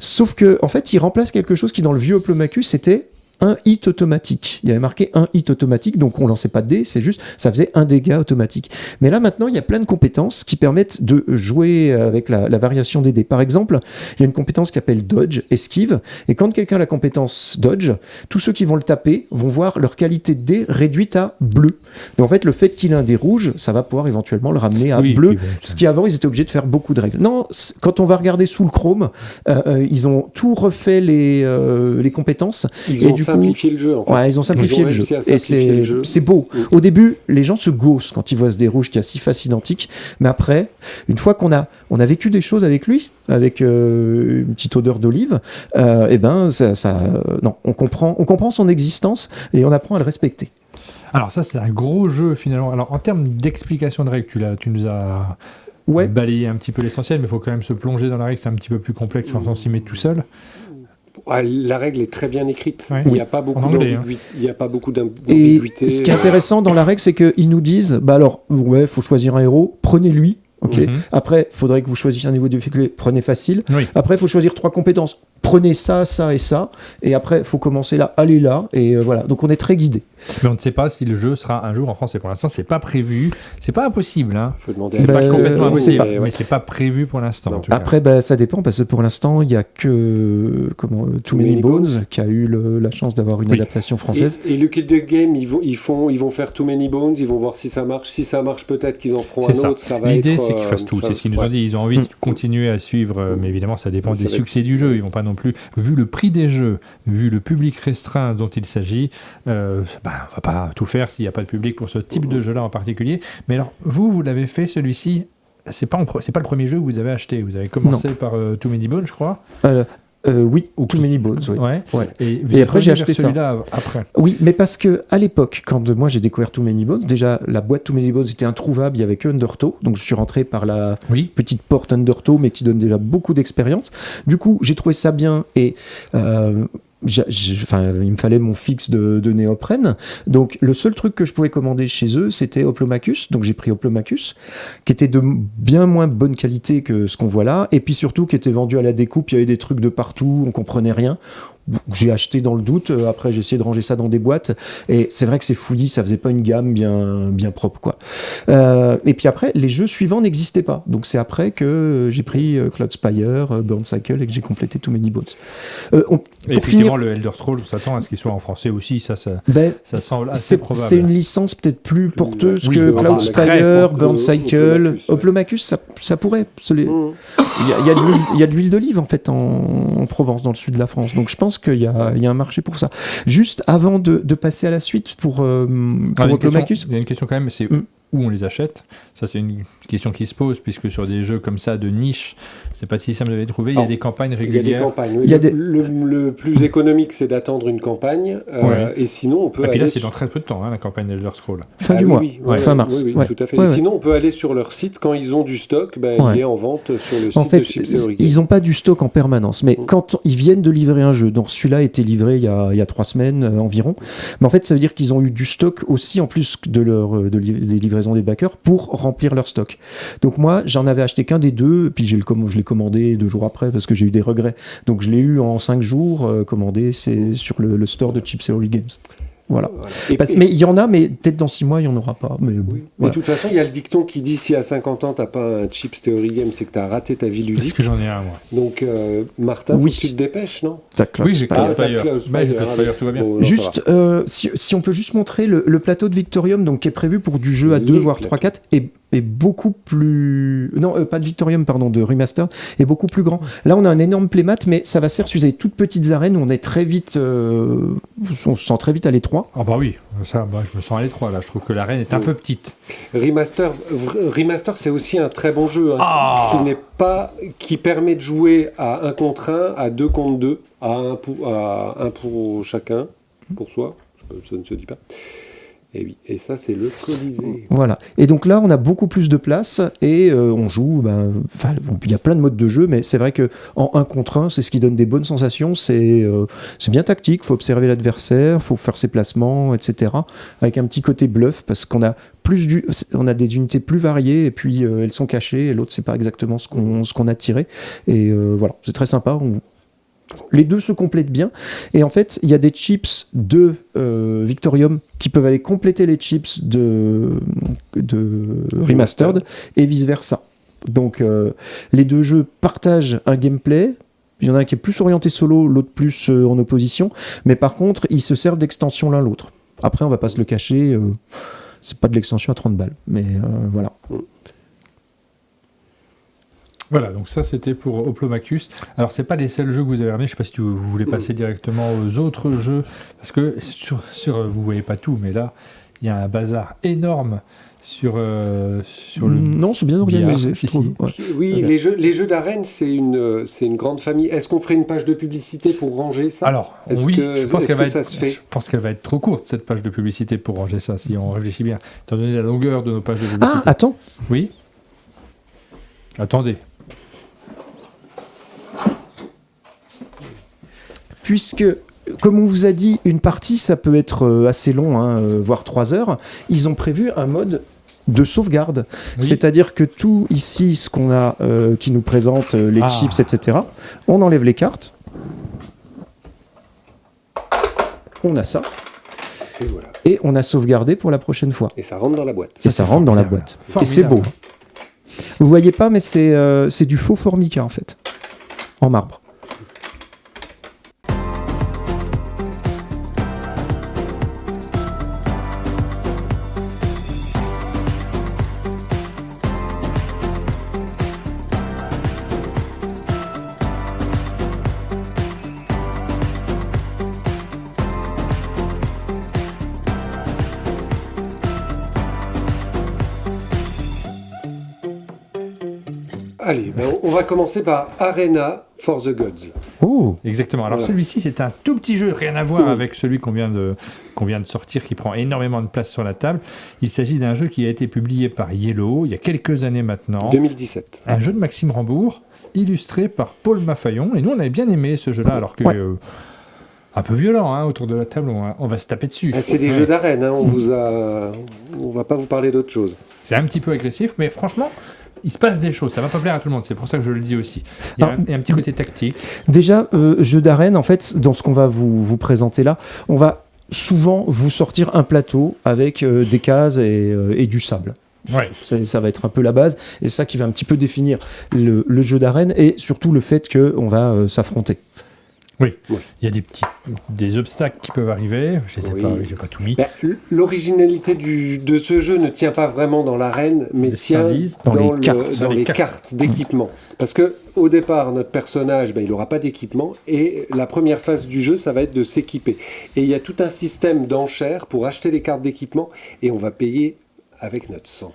sauf que en fait, il remplace quelque chose qui dans le vieux Hoplomachus était un hit automatique. Il y avait marqué un hit automatique, donc on lançait pas de dés, c'est juste, ça faisait un dégât automatique. Mais là, maintenant, il y a plein de compétences qui permettent de jouer avec la variation des dés. Par exemple, il y a une compétence qui s'appelle Dodge, esquive, et quand quelqu'un a la compétence Dodge, tous ceux qui vont le taper vont voir leur qualité de dés réduite à bleu. Donc en fait, le fait qu'il ait un dé rouge, ça va pouvoir éventuellement le ramener à bleu, ce qui avant, ils étaient obligés de faire beaucoup de règles. Non, quand on va regarder sous le chrome, ils ont tout refait les compétences, et du simplifié le jeu, en fait. Ouais, ils ont simplifié le jeu. Et c'est beau. Au début, les gens se gaussent quand ils voient ce dé rouge qui a 6 faces identiques. Mais après, une fois qu'on a vécu des choses avec lui, avec une petite odeur d'olive, non, on comprend son existence et on apprend à le respecter. Alors ça, c'est un gros jeu finalement. Alors en termes d'explication de règles, tu nous as balayé un petit peu l'essentiel, mais il faut quand même se plonger dans la règle, c'est un petit peu plus complexe quand on s'y met tout seul. La règle est très bien écrite. Ouais. Il n'y a pas beaucoup d'ambiguïté. Et ce qui est intéressant dans la règle, c'est qu'ils nous disent, faut choisir un héros, prenez-lui. Okay. Après, il faudrait que vous choisissiez un niveau de difficulté, prenez facile. Oui. Après, il faut choisir 3 compétences. Prenez ça, ça et ça. Et après, il faut commencer là, allez là. Et voilà. Donc, on est très guidé. Mais on ne sait pas si le jeu sera un jour en français. Pour l'instant, c'est pas prévu. C'est pas impossible. Hein. Faut demander. C'est pas complètement impossible, mais c'est pas prévu pour l'instant. Après, ça dépend parce que pour l'instant, il n'y a que Too Many Bones qui a eu la chance d'avoir une adaptation française. Et le kit de game, ils vont faire Too Many Bones. Ils vont voir si ça marche. Si ça marche, peut-être qu'ils en feront un autre. Ça va L'idée, être. C'est qu'ils fassent tout. C'est ce qu'ils nous ont dit. Ils ont envie de continuer à suivre, mais évidemment, ça dépend des succès du jeu. Ils vont pas non plus, vu le prix des jeux, vu le public restreint dont il s'agit, on va pas tout faire s'il n'y a pas de public pour ce type de jeu-là en particulier. Mais alors, vous l'avez fait celui-ci. C'est pas le premier jeu que vous avez acheté. Vous avez commencé par Too Many Bones, je crois. Oui, Too Many Bones. Oui. Ouais. Et après, j'ai acheté ça. Après. Oui, mais parce que à l'époque, quand moi j'ai découvert Too Many Bones, déjà la boîte Too Many Bones était introuvable, il y avait que Undertow, donc je suis rentré par la petite porte Undertow, mais qui donne déjà beaucoup d'expérience. Du coup, j'ai trouvé ça bien et il me fallait mon fixe de néoprène, donc le seul truc que je pouvais commander chez eux c'était Hoplomachus, donc j'ai pris Hoplomachus qui était de bien moins bonne qualité que ce qu'on voit là, et puis surtout qui était vendu à la découpe, il y avait des trucs de partout, on comprenait rien. J'ai acheté dans le doute, après j'ai essayé de ranger ça dans des boîtes, et c'est vrai que c'est fouillis, ça faisait pas une gamme bien propre, quoi. Et puis après, les jeux suivants n'existaient pas, donc c'est après que j'ai pris Cloudspire, Burn Cycle, et que j'ai complété Too Many Bones. Pour finir, le Elder Scrolls, on s'attend à ce qu'il soit en français aussi, ça semble assez probable. C'est une licence peut-être plus porteuse que Cloudspire, Burn Cycle, Hoplomachus, ça pourrait. Il y a de l'huile d'olive en fait en Provence, dans le sud de la France, donc je pense qu'il y a un marché pour ça. Juste avant de passer à la suite pour Hoplomachus, il y a une question quand même, c'est où on les achète. Ça, c'est une question qui se pose, puisque sur des jeux comme ça de niche, c'est pas si simple de les trouver. Il y a des campagnes régulières. Il y a des campagnes. Oui. Le plus économique, c'est d'attendre une campagne. Et sinon, on peut aller. Et puis là, c'est dans très peu de temps, la campagne Elder Scrolls. Fin du mois, fin mars. Oui, tout à fait. Sinon, on peut aller sur leur site. Quand ils ont du stock, il est en vente sur le site de Chips Theory Games. Ils n'ont pas du stock en permanence, mais quand ils viennent de livrer un jeu, donc celui-là a été livré il y a 3 semaines environ, mais en fait, ça veut dire qu'ils ont eu du stock aussi, en plus des livraisons des backers, pour remplir leur stock. Donc moi, j'en avais acheté qu'un des deux, puis je l'ai commandé 2 jours après parce que j'ai eu des regrets. Donc je l'ai eu en 5 jours commandé, c'est sur le store de Chips Theory Games. Voilà. Mais il y en a, mais peut-être dans 6 mois, il n'y en aura pas. Mais de toute façon, il y a le dicton qui dit si à 50 ans, tu n'as pas un Chips Theory Game, c'est que tu as raté ta vie ludique. Parce que j'en ai un, moi. Donc, Martin, faut que tu te dépêches, non? Oui, j'ai Cloudspire. Tout va bien. Juste, si on peut juste montrer le plateau de Victorium, donc, qui est prévu pour du jeu à 2, voire 3-4, est beaucoup plus... Non, pas de Victorium, pardon, de Remaster, est beaucoup plus grand. Là, on a un énorme playmat, mais ça va se faire sur des toutes petites arènes où on est très vite... on se sent très vite à l'étroit. Ah bah oui, ça, je me sens à l'étroit, là. Je trouve que l'arène est un peu petite. Remaster, c'est aussi un très bon jeu, qui permet de jouer à 1 contre 1, à 2 contre 2, à 1 pour chacun, pour soi, ça ne se dit pas. Et oui, et ça c'est le Colisée. Voilà. Et donc là, on a beaucoup plus de place et on joue. Il y a plein de modes de jeu, mais c'est vrai que en 1 contre 1, c'est ce qui donne des bonnes sensations. C'est bien tactique. Faut observer l'adversaire, faut faire ses placements, etc. Avec un petit côté bluff parce qu'on a on a des unités plus variées et puis elles sont cachées et l'autre c'est pas exactement ce qu'on a tiré. Et voilà, c'est très sympa. Les deux se complètent bien et en fait il y a des chips de Victorium qui peuvent aller compléter les chips de Remastered et vice versa. Donc les deux jeux partagent un gameplay. Il y en a un qui est plus orienté solo, l'autre plus en opposition, mais par contre ils se servent d'extension l'un l'autre. Après on va pas se le cacher, c'est pas de l'extension à 30 balles, mais voilà. Voilà, donc ça c'était pour Hoplomachus. Alors c'est pas les seuls jeux que vous avez ramenés, je sais pas si vous voulez passer directement aux autres jeux, parce que vous voyez pas tout, mais là il y a un bazar énorme sur le... Non, c'est bien organisé, je trouve. Ouais. Oui, les jeux d'arène, c'est une grande famille. Est-ce qu'on ferait une page de publicité pour ranger ça? Alors, je pense qu'elle va être trop courte, cette page de publicité, pour ranger ça, si on réfléchit bien, étant donné la longueur de nos pages de publicité. Ah, attends. Oui. Attendez. Puisque, comme on vous a dit, une partie, ça peut être assez long, voire 3 heures, ils ont prévu un mode de sauvegarde. Oui. C'est-à-dire que tout ici, ce qu'on a, qui nous présente les chips, etc., on enlève les cartes. On a ça. Et voilà. Et on a sauvegardé pour la prochaine fois. Et ça rentre dans la boîte. Et ça rentre dans la boîte. Formidable. Et c'est beau. Vous voyez pas, mais c'est du faux formica, en fait. En marbre. Allez, on va commencer par Arena for the Gods. Oh, exactement. Alors celui-ci, c'est un tout petit jeu, rien à voir avec celui qu'on vient de sortir, qui prend énormément de place sur la table. Il s'agit d'un jeu qui a été publié par Yellow il y a quelques années maintenant. 2017. Un jeu de Maxime Rambourg, illustré par Paul Maffaillon. Et nous, on avait bien aimé ce jeu-là, alors que... un peu violent, autour de la table, on va se taper dessus. C'est des jeux d'arène, on va pas vous parler d'autre chose. C'est un petit peu agressif, mais franchement... Il se passe des choses, ça va pas plaire à tout le monde, c'est pour ça que je le dis aussi. Il y a un petit côté tactique. Déjà, jeu d'arène, en fait, dans ce qu'on va vous présenter là, on va souvent vous sortir un plateau avec des cases et du sable. Ouais. Ça va être un peu la base, et c'est ça qui va un petit peu définir le jeu d'arène, et surtout le fait qu'on va s'affronter. Oui, il y a des obstacles qui peuvent arriver, je sais pas, j'ai pas tout mis. L'originalité de ce jeu ne tient pas vraiment dans l'arène, mais tient dans les cartes d'équipement. Parce que au départ, notre personnage, il n'aura pas d'équipement, et la première phase du jeu, ça va être de s'équiper. Et il y a tout un système d'enchères pour acheter les cartes d'équipement, et on va payer avec notre sang.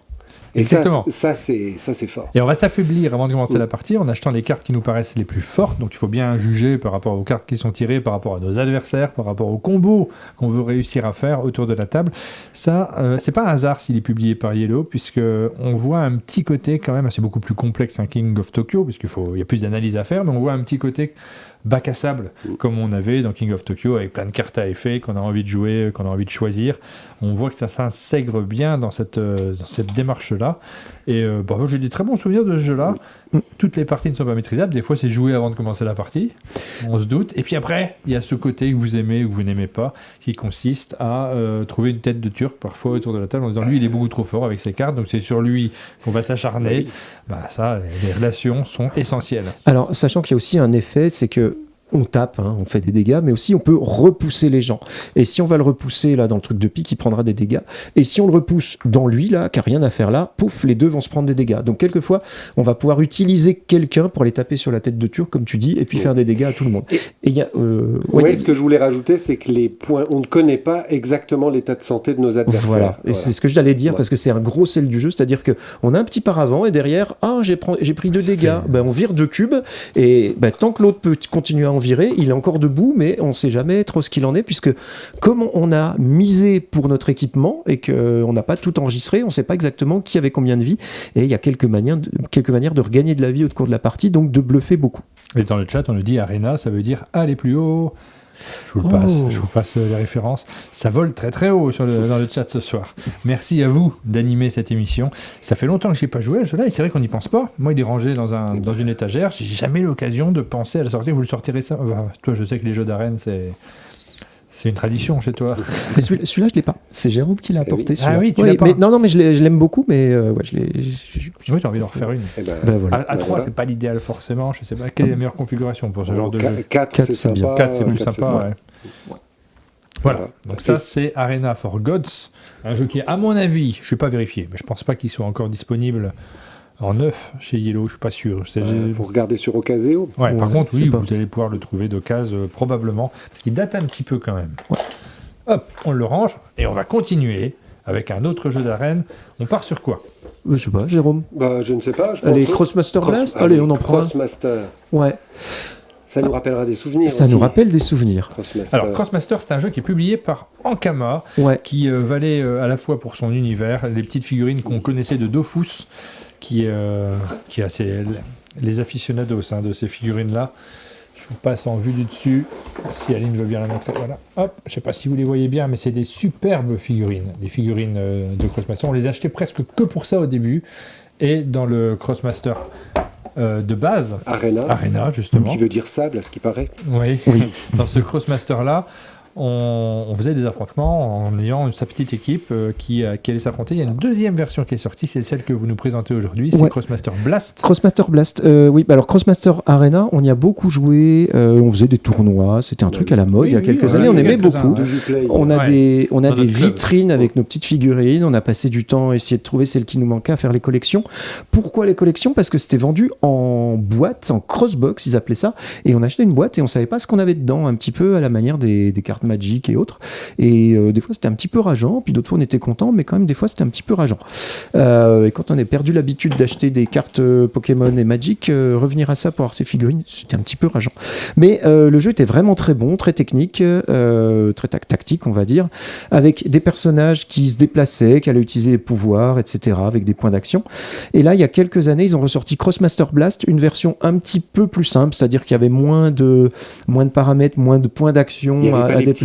Et exactement. Ça, c'est fort. Et on va s'affaiblir avant de commencer la partie en achetant les cartes qui nous paraissent les plus fortes. Donc il faut bien juger par rapport aux cartes qui sont tirées, par rapport à nos adversaires, par rapport aux combos qu'on veut réussir à faire autour de la table. Ça, c'est pas un hasard s'il est publié par Yellow, puisqu'on voit un petit côté quand même, c'est beaucoup plus complexe qu'un King of Tokyo, puisqu'il y a plus d'analyse à faire, mais on voit un petit côté bac à sable, comme on avait dans King of Tokyo, avec plein de cartes à effet qu'on a envie de jouer, qu'on a envie de choisir. On voit que ça s'intègre bien dans cette démarche-là. Et j'ai des très bons souvenirs de ce jeu-là. Toutes les parties ne sont pas maîtrisables. Des fois, c'est joué avant de commencer la partie. On se doute. Et puis après, il y a ce côté que vous aimez ou que vous n'aimez pas, qui consiste à trouver une tête de Turc, parfois autour de la table, en disant lui, il est beaucoup trop fort avec ses cartes, donc c'est sur lui qu'on va s'acharner. Ça, les relations sont essentielles. Alors, sachant qu'il y a aussi un effet, c'est que on tape, on fait des dégâts, mais aussi on peut repousser les gens. Et si on va le repousser là dans le truc de pique, il prendra des dégâts. Et si on le repousse dans lui là, qui n'a rien à faire là, pouf, les deux vont se prendre des dégâts. Donc quelquefois, on va pouvoir utiliser quelqu'un pour les taper sur la tête de Turc, comme tu dis, et puis faire des dégâts à tout le monde. Et il y a, ce que je voulais rajouter, c'est que les points, on ne connaît pas exactement l'état de santé de nos adversaires. Voilà. Et c'est ce que j'allais dire, parce que c'est un gros sel du jeu, c'est-à-dire que on a un petit paravent et derrière, j'ai pris 2 dégâts. On vire 2 cubes et tant que l'autre peut continuer à en virer, il est encore debout, mais on ne sait jamais trop ce qu'il en est, puisque comme on a misé pour notre équipement et qu'on n'a pas tout enregistré, on ne sait pas exactement qui avait combien de vie, et il y a quelques manières de regagner de la vie au cours de la partie, donc de bluffer beaucoup. Et dans le chat, on nous dit Arena, ça veut dire aller plus haut. Je vous passe les références. Ça vole très très haut dans le chat ce soir. Merci à vous d'animer cette émission. Ça fait longtemps que je n'ai pas joué à ce jeu-là, et c'est vrai qu'on n'y pense pas. Moi, il est rangé dans une étagère. J'ai jamais eu l'occasion de penser à le sortir. Vous le sortirez ça. Toi, je sais que les jeux d'arène, c'est une tradition chez toi. Mais celui-là, je ne l'ai pas. C'est Jérôme qui l'a apporté. Ah oui, tu l'as pas. Mais non, mais je l'aime beaucoup, mais je l'ai. Oui, j'ai envie d'en refaire une. Voilà. À 3, c'est pas l'idéal forcément. Je sais pas quelle est la meilleure configuration pour ce genre de jeu. 4, c'est sympa. 4, c'est plus sympa. Voilà. Donc ça, c'est Arena for Gods, un jeu qui, à mon avis, je ne suis pas vérifié, mais je pense pas qu'il soit encore disponible en neuf chez Yellow, je suis pas sûr. Vous regardez sur Ocaseo. Ouais, par contre, oui, vous allez pouvoir le trouver d'occasion probablement, parce qu'il date un petit peu quand même. Ouais. Hop, on le range et on va continuer avec un autre jeu d'arène. On part sur quoi ? Je sais pas, Jérôme. Je ne sais pas. Allez, Crossmaster Blast. Allez, on en prend. Crossmaster. Ouais. Ça nous rappellera des souvenirs. Ça nous rappelle des souvenirs. Crossmaster. Alors, Crossmaster, c'est un jeu qui est publié par Ankama, qui valait à la fois pour son univers, les petites figurines qu'on connaissait de Dofus, qui a les aficionados de ces figurines-là. Je vous passe en vue du dessus, si Aline veut bien la montrer. Voilà. Hop, je ne sais pas si vous les voyez bien, mais c'est des superbes figurines. Les figurines de Crossmaster, on les achetait presque que pour ça au début. Et dans le Crossmaster de base, Arena justement. Qui veut dire sable, à ce qui paraît. Oui. Dans ce Crossmaster-là, on faisait des affrontements en ayant sa petite équipe qui allait s'affronter. Il y a une deuxième version qui est sortie, c'est celle que vous nous présentez aujourd'hui, c'est Crossmaster Blast. Crossmaster Blast, oui. Alors Crossmaster Arena, on y a beaucoup joué, on faisait des tournois, c'était un truc à la mode il y a quelques années, on aimait beaucoup. On a des vitrines avec nos petites figurines, on a passé du temps à essayer de trouver celles qui nous manquaient, à faire les collections. Pourquoi les collections ? Parce que c'était vendu en boîte, en crossbox, ils appelaient ça, et on achetait une boîte et on savait pas ce qu'on avait dedans, un petit peu à la manière des cartes Magic et autres, et des fois c'était un petit peu rageant, puis d'autres fois on était content, mais quand même des fois c'était un petit peu rageant, et quand on a perdu l'habitude d'acheter des cartes Pokémon et Magic, revenir à ça pour avoir ces figurines, c'était un petit peu rageant, mais le jeu était vraiment très bon, très technique, très tactique on va dire, avec des personnages qui se déplaçaient, qui allaient utiliser les pouvoirs, etc., avec des points d'action. Et là il y a quelques années ils ont ressorti Crossmaster Blast, une version un petit peu plus simple, c'est-à-dire qu'il y avait moins de paramètres, moins de points d'action à déplacer.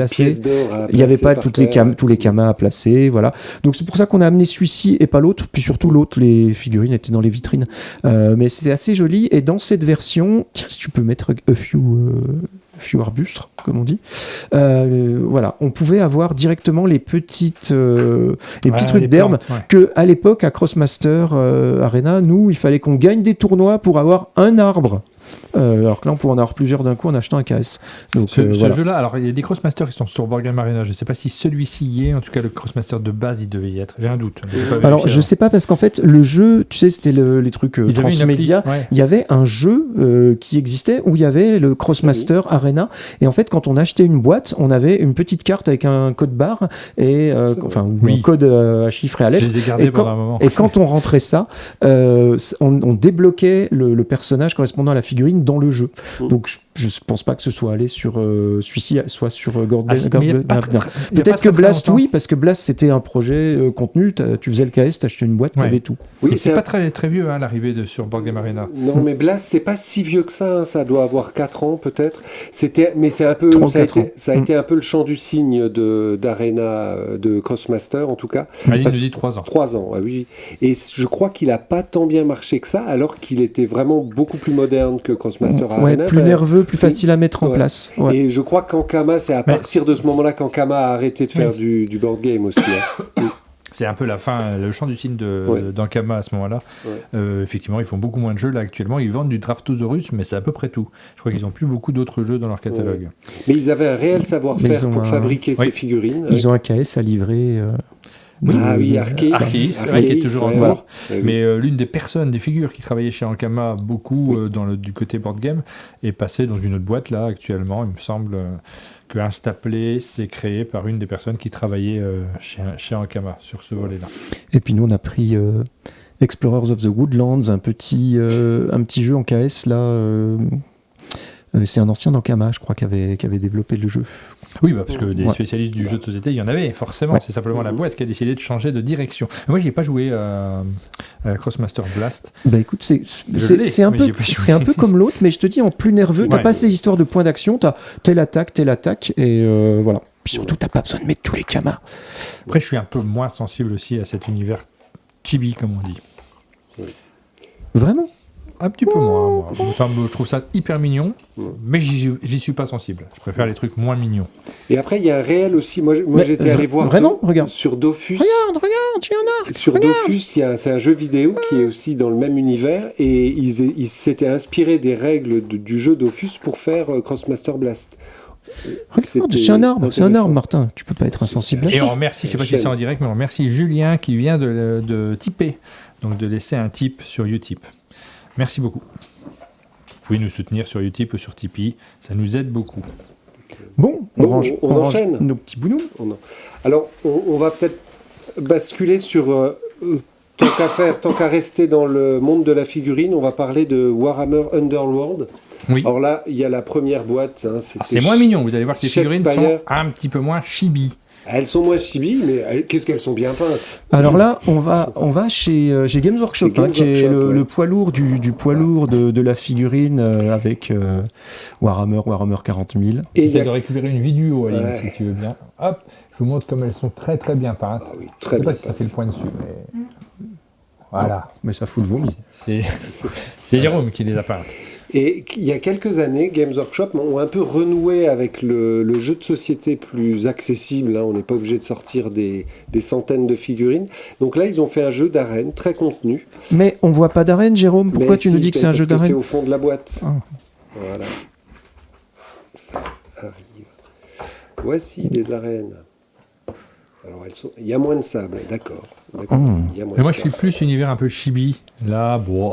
Il n'y avait pas tous les kamas à placer, voilà. Donc c'est pour ça qu'on a amené celui-ci et pas l'autre, puis surtout l'autre, les figurines étaient dans les vitrines. Mais c'était assez joli, et dans cette version, tiens, si tu peux mettre a few arbustes, comme on dit. Voilà, on pouvait avoir directement les petits trucs d'herbe que à l'époque à Crossmaster Arena, nous, il fallait qu'on gagne des tournois pour avoir un arbre. Alors que là on pouvait en avoir plusieurs d'un coup en achetant un KS. Donc, ce jeu-là, alors il y a des Crossmasters qui sont sur Board Game Arena, je ne sais pas si celui-ci y est, en tout cas le Crossmaster de base il devait y être, j'ai un doute. Alors je sais pas, parce qu'en fait le jeu, tu sais, c'était les trucs transmédia, il y avait un jeu qui existait où il y avait le Crossmaster Arena, et en fait quand on achetait une boîte, on avait une petite carte avec un code barre et un code à chiffres et à lettres, et quand on rentrait ça, on débloquait le personnage correspondant à la figurine dans le jeu. Donc je pense pas que ce soit allé sur celui-ci, soit sur Gordon. Peut-être que Blast, oui, parce que Blast c'était un projet contenu, tu faisais le KS, t'achetais une boîte, t'avais tout. Oui, c'est pas très, très vieux l'arrivée sur Board Game Arena. Non, mais Blast c'est pas si vieux que ça doit avoir 4 ans peut-être. Mais c'est un peu, ça a été un peu le chant du cygne d'Arena, de Crossmaster en tout cas. Il nous dit 3 ans. 3 ans, oui. Et je crois qu'il a pas tant bien marché que ça, alors qu'il était vraiment beaucoup plus moderne que Crossmaster Arena. Plus nerveux, plus facile à mettre en place. Ouais. Et je crois qu'Ankama, c'est à partir de ce moment-là qu'Ankama a arrêté de faire du board game aussi. C'est un peu la fin, le chant du cygne d'Ankama à ce moment-là. Effectivement, ils font beaucoup moins de jeux là actuellement. Ils vendent du Draftosaurus, mais c'est à peu près tout. Je crois qu'ils n'ont plus beaucoup d'autres jeux dans leur catalogue. Mais ils avaient un réel savoir-faire pour fabriquer ces figurines. Ils ont un KS à livrer. Arceus est toujours en cours. Mais l'une des personnes, des figures qui travaillaient chez Ankama beaucoup du côté board game est passée dans une autre boîte là actuellement. Il me semble que Instaplay s'est créé par une des personnes qui travaillait chez Ankama sur ce volet-là. Et puis nous on a pris Explorers of the Woodlands, un petit jeu en KS là. C'est un ancien d'Ankama, je crois, qui avait développé le jeu. Oui, parce que des spécialistes du jeu de société, il y en avait, forcément. C'est simplement la boîte qui a décidé de changer de direction. Moi, je n'ai pas joué à Crossmaster Blast. Bah écoute, c'est un peu comme l'autre, mais je te dis, en plus nerveux, tu n'as pas ces histoires de points d'action, tu as telle attaque, et voilà. Puis surtout, tu n'as pas besoin de mettre tous les kamas. Après, je suis un peu moins sensible aussi à cet univers chibi, comme on dit. Vraiment ? Un petit peu moins, moi. Je trouve ça hyper mignon, mais j'y suis pas sensible. Je préfère les trucs moins mignons. Et après, il y a un réel aussi. Moi j'étais allé voir regarde. Sur Dofus. Regarde, tu en as. Sur Dofus, c'est un jeu vidéo qui est aussi dans le même univers, et ils s'étaient inspirés des règles du jeu Dofus pour faire Crossmaster Blast. Regarde, c'est un arbre, Martin. Tu peux pas être insensible. Et on remercie, je sais pas si c'est en direct, mais on remercie Julien qui vient de typer donc de laisser un tip sur Utip. Merci beaucoup. Vous pouvez nous soutenir sur Utip ou sur Tipeee, ça nous aide beaucoup. Bon, on enchaîne nos petits bounous. Alors, on va peut-être basculer sur... Tant qu'à rester dans le monde de la figurine, on va parler de Warhammer Underworld. Oui. Alors là, il y a la première boîte. C'est moins mignon, vous allez voir que les figurines sont un petit peu moins chibi. Elles sont moins chibi, mais qu'est-ce qu'elles sont bien peintes. Alors là, on va chez Games Workshop, qui est le poids lourd du poids lourd de la figurine avec Warhammer 40 000. Et j'essaie de récupérer une vidéo, Aline, si tu veux bien. Hop, je vous montre comme elles sont très très bien peintes. Ah oui, je ne sais pas si ça fait le point dessus, mais... Voilà. Mais ça fout le vomi. C'est Jérôme qui les a peintes. Et il y a quelques années, Games Workshop ont un peu renoué avec le jeu de société plus accessible. On n'est pas obligé de sortir des centaines de figurines. Donc là, ils ont fait un jeu d'arène très contenu. Mais on voit pas d'arène, Jérôme. Pourquoi tu nous dis que c'est un jeu d'arène ? Parce que c'est au fond de la boîte. Voilà. Ça arrive. Voici des arènes. Alors il y a moins de sable, d'accord. Mais moi je suis plus univers un peu chibi. Là, bon,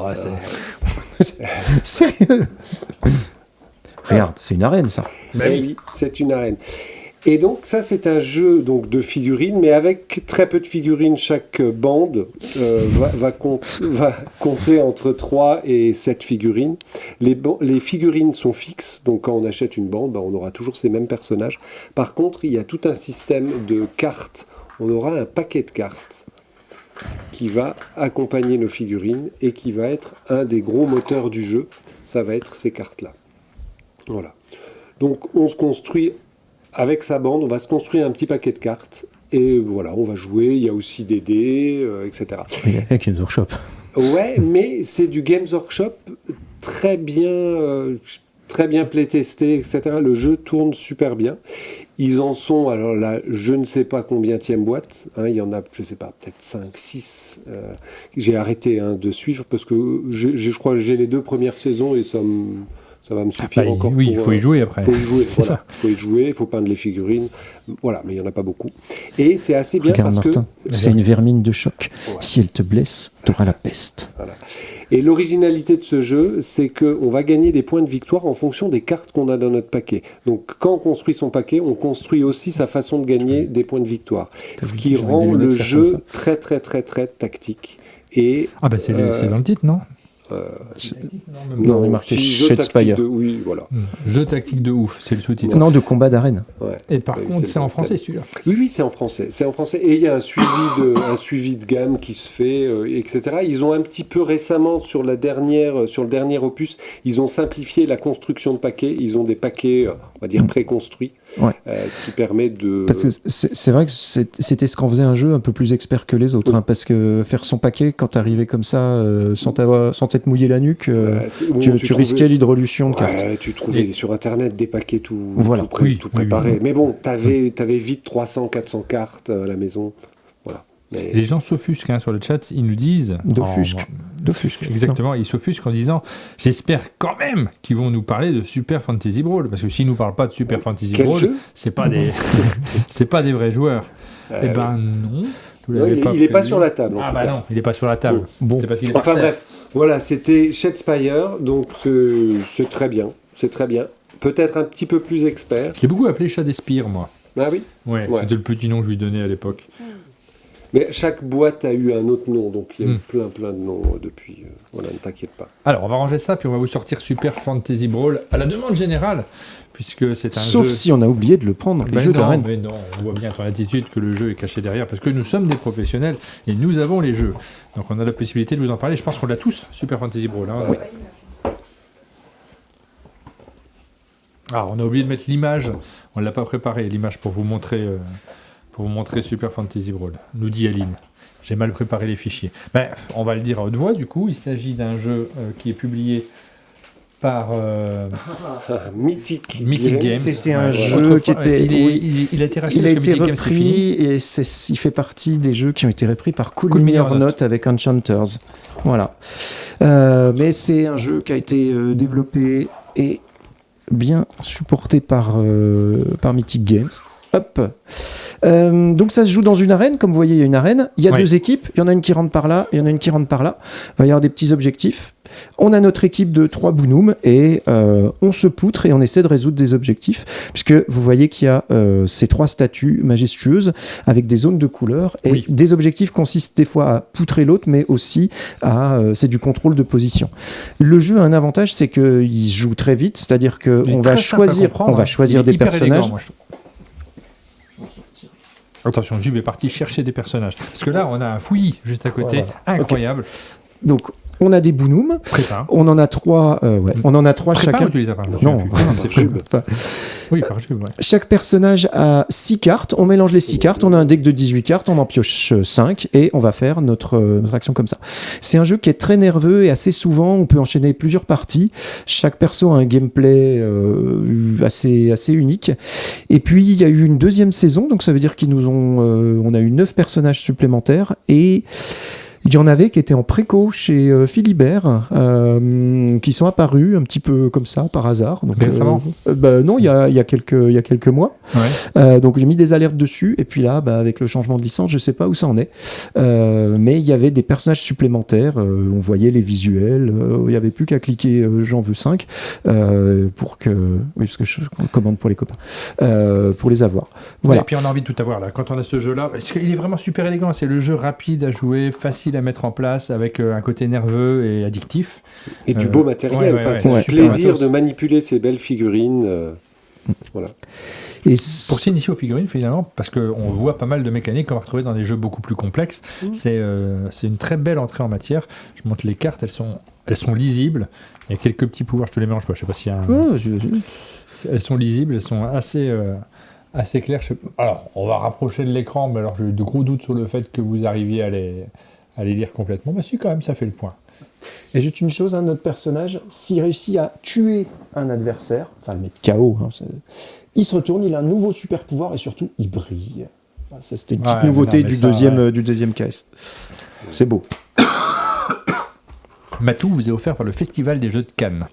c'est... Sérieux ? Regarde, c'est une arène ça. Oui, c'est une arène. Et donc ça c'est un jeu donc, de figurines, mais avec très peu de figurines. Chaque bande va compter entre 3 et 7 figurines. Les figurines sont fixes, donc quand on achète une bande, on aura toujours ces mêmes personnages. Par contre, il y a tout un système de cartes. On aura un paquet de cartes qui va accompagner nos figurines et qui va être un des gros moteurs du jeu. Ça va être ces cartes-là. Voilà. Donc on se construit avec sa bande, on va se construire un petit paquet de cartes et voilà, on va jouer. Il y a aussi des dés, etc. Il y a Games Workshop. Ouais, mais c'est du Games Workshop très bien playtesté, etc. Le jeu tourne super bien. Ils en sont, alors là, je ne sais pas combienième boîte. Il y en a, je ne sais pas, peut-être 5, 6. J'ai arrêté de suivre parce que je crois que j'ai les 2 premières saisons et ça va me suffire encore. Oui, il faut y jouer après. Il faut y jouer, voilà. Il faut y jouer, il faut peindre les figurines. Voilà, mais il n'y en a pas beaucoup. Et c'est assez bien. Regarde, parce Martin, que... c'est une vermine de choc. Ouais. Si elle te blesse, tu auras la peste. Voilà. Et l'originalité de ce jeu, c'est qu'on va gagner des points de victoire en fonction des cartes qu'on a dans notre paquet. Donc quand on construit son paquet, on construit aussi sa façon de gagner des points de victoire. Ce qui rend le jeu très très très très tactique. Et, c'est dans le titre, non ? Non, il est marqué Shadespire. Oui, voilà. Jeu tactique de ouf, c'est le sous-titre. Non, de combat d'arène. Ouais. Et par contre, c'est en français celui-là. Oui, c'est en français. C'est en français. Et il y a un suivi de gamme qui se fait, etc. Ils ont un petit peu récemment, sur le dernier opus, ils ont simplifié la construction de paquets. Ils ont des paquets, on va dire, préconstruits. Ouais. Ce qui permet de... Parce que c'est vrai que c'était ce qu'en faisait un jeu un peu plus expert que les autres. Parce que faire son paquet, quand t'arrivais comme ça, sans t'être mouillé la nuque, tu risquais l'hydrolution de cartes. Tu trouvais sur Internet des paquets tout préparés. Oui. Mais bon, t'avais vite 300, 400 cartes à la maison. Voilà. Mais... Les gens s'offusquent sur le chat, ils nous disent... D'offusque. Exactement, ils s'offusquent en disant « J'espère quand même qu'ils vont nous parler de Super Fantasy Brawl. » Parce que s'ils ne nous parlent pas de Super Fantasy Brawl, c'est pas des vrais joueurs. Eh ben non. Il n'est pas sur la table. Non, il n'est pas sur la table. Bon. C'est parce qu'il est enfin bref, voilà, c'était Shadespire, donc c'est très bien. C'est très bien. Peut-être un petit peu plus expert. J'ai beaucoup appelé Shadespire, moi. Ah oui ? Ouais. C'était le petit nom que je lui donnais à l'époque. Mais chaque boîte a eu un autre nom, donc il y a eu plein de noms depuis. Voilà, ne t'inquiète pas. Alors, on va ranger ça, puis on va vous sortir Super Fantasy Brawl à la demande générale, puisque c'est un Sauf jeu... si on a oublié de le prendre, les jeux d'arène. Mais non, on voit bien ton attitude que le jeu est caché derrière, parce que nous sommes des professionnels et nous avons les jeux. Donc on a la possibilité de vous en parler. Je pense qu'on l'a tous, Super Fantasy Brawl. Oui. Ah, on a oublié de mettre l'image. On ne l'a pas préparé, l'image, pour vous montrer Super Fantasy Brawl. Nous dit Aline. J'ai mal préparé les fichiers. On va le dire à haute voix, du coup. Il s'agit d'un jeu qui est publié par Mythic Games. C'était un jeu qui était... Il a été racheté parce que Mythic Games, c'est fini. Et il fait partie des jeux qui ont été repris par Cool Miller Note avec Enchanters. Voilà. Mais c'est un jeu qui a été développé et bien supporté par Mythic Games. Hop. Donc ça se joue dans une arène, comme vous voyez, il y a une arène, il y a deux équipes, il y en a une qui rentre par là, il y en a une qui rentre par là, il va y avoir des petits objectifs. On a notre équipe de 3 bonhommes et on se poutre et on essaie de résoudre des objectifs, puisque vous voyez qu'il y a ces 3 statues majestueuses avec des zones de couleurs et des objectifs consistent des fois à poutrer l'autre, mais aussi c'est du contrôle de position. Le jeu a un avantage, c'est qu'il se joue très vite, c'est-à-dire qu'on va choisir des personnages. Élégant, moi, je trouve. Attention, Jube est parti chercher des personnages. Parce que là, on a un fouillis juste à côté, incroyable. Okay. Donc, on a des bonhommes. On en a 3. On en a 3 chacun. Ou tu les as pas? Non, c'est Jube. Oui, par Jube. Ouais. Chaque personnage a 6 cartes. On mélange les 6 cartes. On a un deck de 18 cartes. On en pioche 5 et on va faire notre action comme ça. C'est un jeu qui est très nerveux et assez souvent, on peut enchaîner plusieurs parties. Chaque perso a un gameplay assez unique. Et puis, il y a eu une 2e saison. Donc, ça veut dire qu'ils nous ont. On a eu 9 personnages supplémentaires et. Il y en avait qui étaient en préco chez Philibert, qui sont apparus un petit peu comme ça, par hasard. Donc, récemment non, il y a quelques mois. Ouais. Donc j'ai mis des alertes dessus, et puis là, avec le changement de licence, je ne sais pas où ça en est. Mais il y avait des personnages supplémentaires, on voyait les visuels, il n'y avait plus qu'à cliquer j'en veux 5, pour que... Oui, parce que je commande pour les copains, pour les avoir. Voilà. Et puis on a envie de tout avoir là, quand on a ce jeu-là, parce qu'il est vraiment super élégant, c'est le jeu rapide à jouer, facile à mettre en place, avec un côté nerveux et addictif. Et du beau matériel, c'est un plaisir de manipuler ces belles figurines. Voilà. Et pour s'initier aux figurines, finalement, parce qu'on voit pas mal de mécaniques qu'on va retrouver dans des jeux beaucoup plus complexes, c'est une très belle entrée en matière. Je montre les cartes, elles sont lisibles. Il y a quelques petits pouvoirs, je te les mélange pas, je sais pas s'il y a un... Elles sont lisibles, elles sont assez claires. Alors, on va rapprocher de l'écran, mais alors j'ai eu de gros doutes sur le fait que vous arriviez à les lire complètement. Mais si, quand même, ça fait le point. Et juste une chose, notre personnage, s'il réussit à tuer un adversaire, enfin le mettre KO, il se retourne, il a un nouveau super pouvoir et surtout, il brille. Ça, c'était une petite nouveauté du deuxième KS. C'est beau. Matou vous est offert par le Festival des Jeux de Cannes.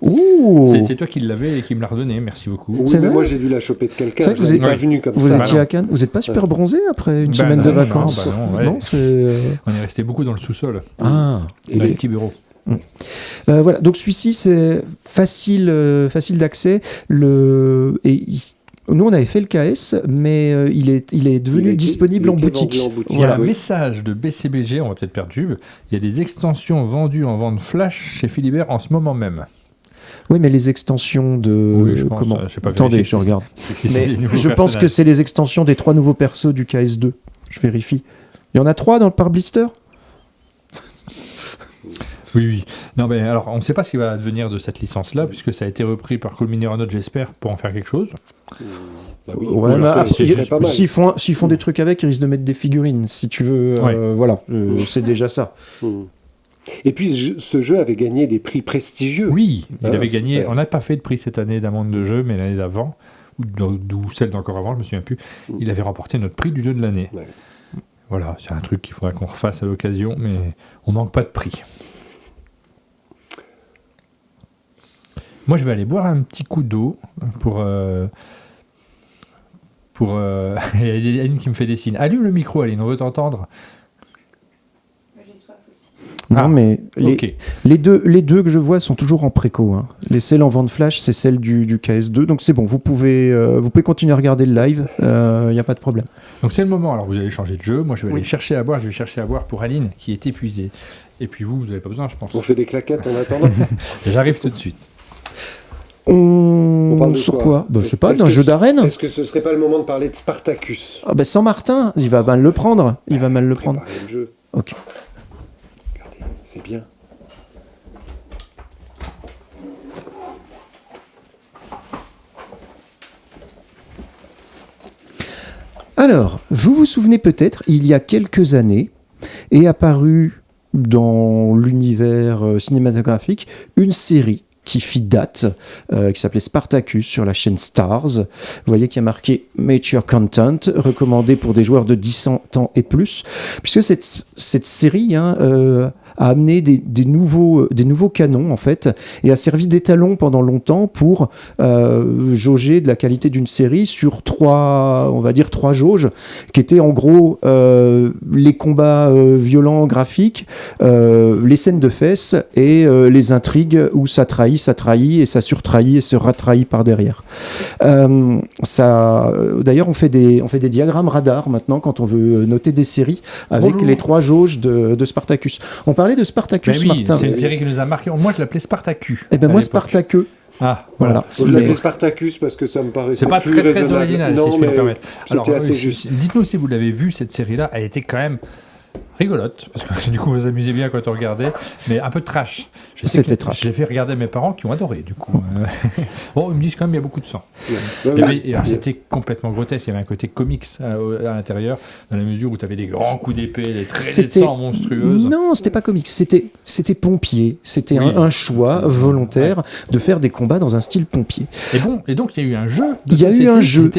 C'est toi qui l'avais et qui me l'a redonné, merci beaucoup. Oui, mais moi j'ai dû la choper de quelqu'un, je n'ai pas venu comme ça. Vous étiez à Cannes, vous n'êtes pas super bronzé après une semaine de vacances? Non, on est resté beaucoup dans le sous-sol. Et les petits bureaux. Voilà, donc celui-ci c'est facile d'accès. Nous, on avait fait le KS, mais il est devenu disponible en boutique. Il y a un message de BCBG, on va peut-être perdre Jube. Il y a des extensions vendues en vente flash chez Philibert en ce moment même. Oui, mais les extensions de... Oui, je pense, Attendez, je regarde. Mais je pense que c'est les extensions des 3 nouveaux persos du KS2. Je vérifie. Il y en a 3 dans le par blister ? Oui. Non, mais alors, on ne sait pas ce qui va advenir de cette licence-là, puisque ça a été repris par Cool Mini Renault, j'espère, pour en faire quelque chose. S'ils font des trucs avec, ils risquent de mettre des figurines, si tu veux. Voilà, c'est déjà ça. Et puis, ce jeu avait gagné des prix prestigieux. Oui, il avait gagné... On n'a pas fait de prix cette année d'un monde de jeu, mais l'année d'avant, ou celle d'encore avant, je ne me souviens plus, il avait remporté notre prix du jeu de l'année. Ouais. Voilà, c'est un truc qu'il faudra qu'on refasse à l'occasion, mais on ne manque pas de prix. Moi, je vais aller boire un petit coup d'eau pour il y a Aline qui me fait des signes. Allume le micro, Aline, on veut t'entendre. J'ai soif aussi. Non, mais les deux que je vois sont toujours en préco. Celles en vente flash, c'est celle du KS2. Donc c'est bon, vous pouvez continuer à regarder le live. Il n'y a pas de problème. Donc c'est le moment. Alors vous allez changer de jeu. Moi, je vais aller chercher à boire. Je vais chercher à boire pour Aline, qui est épuisée. Et puis vous n'avez pas besoin, je pense. On fait des claquettes en attendant. J'arrive tout de suite. On parle sur quoi Je sais pas, d'un jeu d'arène. Est-ce que ce serait pas le moment de parler de Spartacus ? Sans Martin, il va mal le prendre. Il va mal le prendre. Le jeu. Ok. Regardez, c'est bien. Alors, vous vous souvenez peut-être, il y a quelques années, est apparue dans l'univers cinématographique une série qui fit date, qui s'appelait Spartacus sur la chaîne Stars. Vous voyez qu'il y a marqué Mature Content, recommandé pour des joueurs de 10 ans et plus, puisque cette série a amené des nouveaux canons en fait, et a servi d'étalon pendant longtemps pour jauger de la qualité d'une série sur trois jauges, qui étaient en gros les combats violents graphiques, les scènes de fesses et les intrigues où ça trahit et ça surtrahit et se retrahit par derrière. D'ailleurs, on fait des diagrammes radar maintenant quand on veut noter des séries avec les trois jauges de Spartacus. On parlait de Spartacus, Martin. C'est une série qui nous a marqué. Moi, je l'appelais Spartacus. Eh ben moi, Spartacus. Ah, voilà. Je l'appelais Spartacus parce que ça me paraissait plus raisonnable. C'est pas très original, non, si je puis me permettre. C'était assez juste. Dites-nous si vous l'avez vu, cette série-là. Elle était quand même rigolote, parce que du coup vous vous amusez bien quand on regardait, mais un peu trash. C'était trash. Je l'ai fait regarder à mes parents qui ont adoré, du coup. Bon, ils me disent quand même qu'il y a beaucoup de sang. C'était complètement grotesque, il y avait un côté comics à l'intérieur, dans la mesure où tu avais des grands coups d'épée, des traînées de sang monstrueuses. Non, c'était pas comics, c'était pompier. C'était un choix volontaire de faire des combats dans un style pompier. Et donc il y a eu un jeu qui a été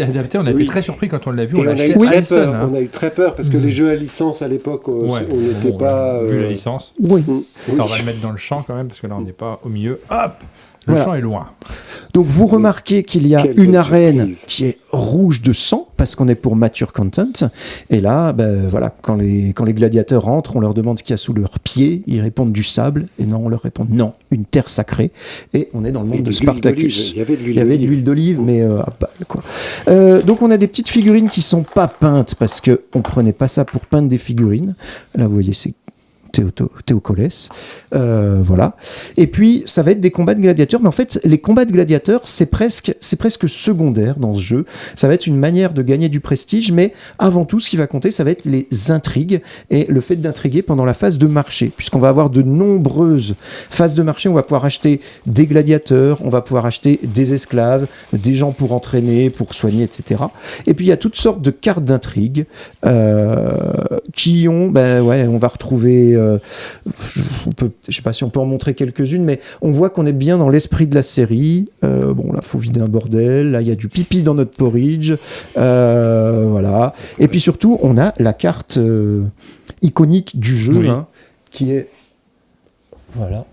adapté, on a été très surpris quand on l'a vu, on a eu très peur, parce que les jeux à licence à l'époque, on n'était pas... Vu la licence. Oui. On va le mettre dans le champ quand même, parce que là, on n'est pas au milieu. Hop, le champ est loin. Donc, vous remarquez qu'il y a une arène qui est rouge de sang, parce qu'on est pour mature content. Et là, quand les gladiateurs rentrent, on leur demande ce qu'il y a sous leurs pieds. Ils répondent du sable. Et non, on leur répond non, une terre sacrée. Et on est dans le monde de Spartacus. Il y avait de l'huile d'olive, mais à balle, quoi. Donc, on a des petites figurines qui sont pas peintes, parce qu'on prenait pas ça pour peindre des figurines. Là, vous voyez, c'est Théocolès, voilà. Et puis ça va être des combats de gladiateurs, mais en fait les combats de gladiateurs c'est presque secondaire dans ce jeu. Ça va être une manière de gagner du prestige, mais avant tout ce qui va compter ça va être les intrigues et le fait d'intriguer pendant la phase de marché, puisqu'on va avoir de nombreuses phases de marché. On va pouvoir acheter des gladiateurs, on va pouvoir acheter des esclaves, des gens pour entraîner, pour soigner, etc. Et puis il y a toutes sortes de cartes d'intrigue qui ont, on va retrouver je sais pas si on peut en montrer quelques-unes, mais on voit qu'on est bien dans l'esprit de la série. Bon, là, faut vider un bordel. Là, il y a du pipi dans notre porridge. Voilà. Et puis surtout, on a la carte iconique du jeu, qui est... Voilà.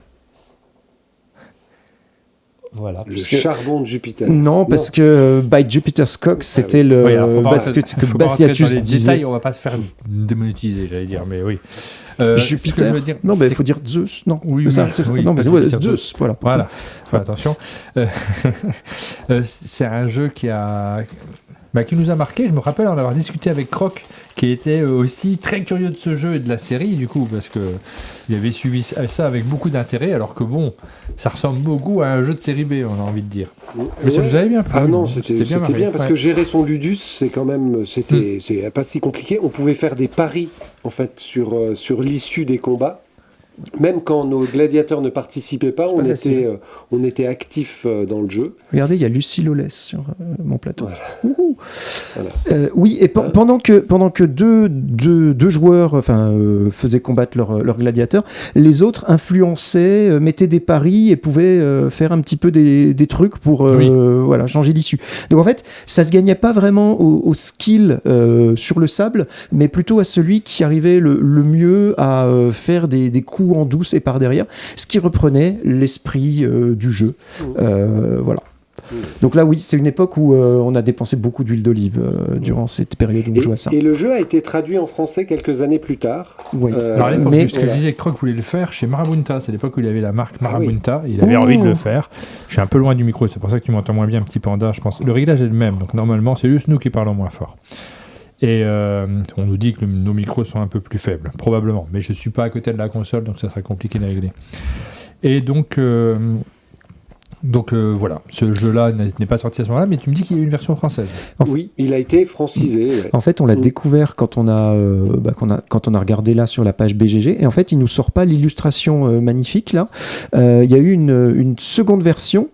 Le charbon de Jupiter. Non, parce que By Jupiter's Cock, c'était que Bastiatus disait. On va pas se faire démonétiser, j'allais dire, mais oui. Jupiter. Non, mais il faut dire Zeus. Non, oui, non, mais Zeus. Voilà. Fais attention. C'est un jeu qui nous a marqué. Je me rappelle en avoir discuté avec Croc, qui était aussi très curieux de ce jeu et de la série, du coup, parce qu'il avait suivi ça avec beaucoup d'intérêt, alors que bon, ça ressemble beaucoup à un jeu de série B, on a envie de dire. Mais ça nous avait bien plu. Ah non, c'était bien, parce que gérer son ludus, c'est quand même, c'est pas si compliqué. On pouvait faire des paris, en fait, sur l'issue des combats. Même quand nos gladiateurs ne participaient pas, on était actifs dans le jeu. Regardez, il y a Lucie Lolès sur mon plateau. Voilà. Oui, et pendant que deux joueurs faisaient combattre leurs gladiateurs, les autres influençaient, mettaient des paris et pouvaient faire un petit peu des trucs pour changer l'issue. Donc en fait, ça se gagnait pas vraiment au skill sur le sable, mais plutôt à celui qui arrivait le mieux à faire des coups en douce et par derrière, ce qui reprenait l'esprit du jeu. Voilà. Donc là, oui, c'est une époque où on a dépensé beaucoup d'huile d'olive durant cette période où on jouait à ça. Et le jeu a été traduit en français quelques années plus tard. Oui. Alors à l'époque, je te disais que Croc voulait le faire chez Marabunta. C'est l'époque où il avait la marque Marabunta. Il avait envie de le faire. Je suis un peu loin du micro, c'est pour ça que tu m'entends moins bien, un petit panda, je pense. Le réglage est le même, donc normalement, c'est juste nous qui parlons moins fort. Et on nous dit que nos micros sont un peu plus faibles, probablement. Mais je ne suis pas à côté de la console, donc ça serait compliqué de régler. Et donc voilà, ce jeu-là n'est pas sorti à ce moment-là, mais tu me dis qu'il y a une version française. Oui, il a été francisé. Ouais. En fait, on l'a découvert quand on a regardé là sur la page BGG. Et en fait, il ne nous sort pas l'illustration magnifique là. Il y a eu une seconde version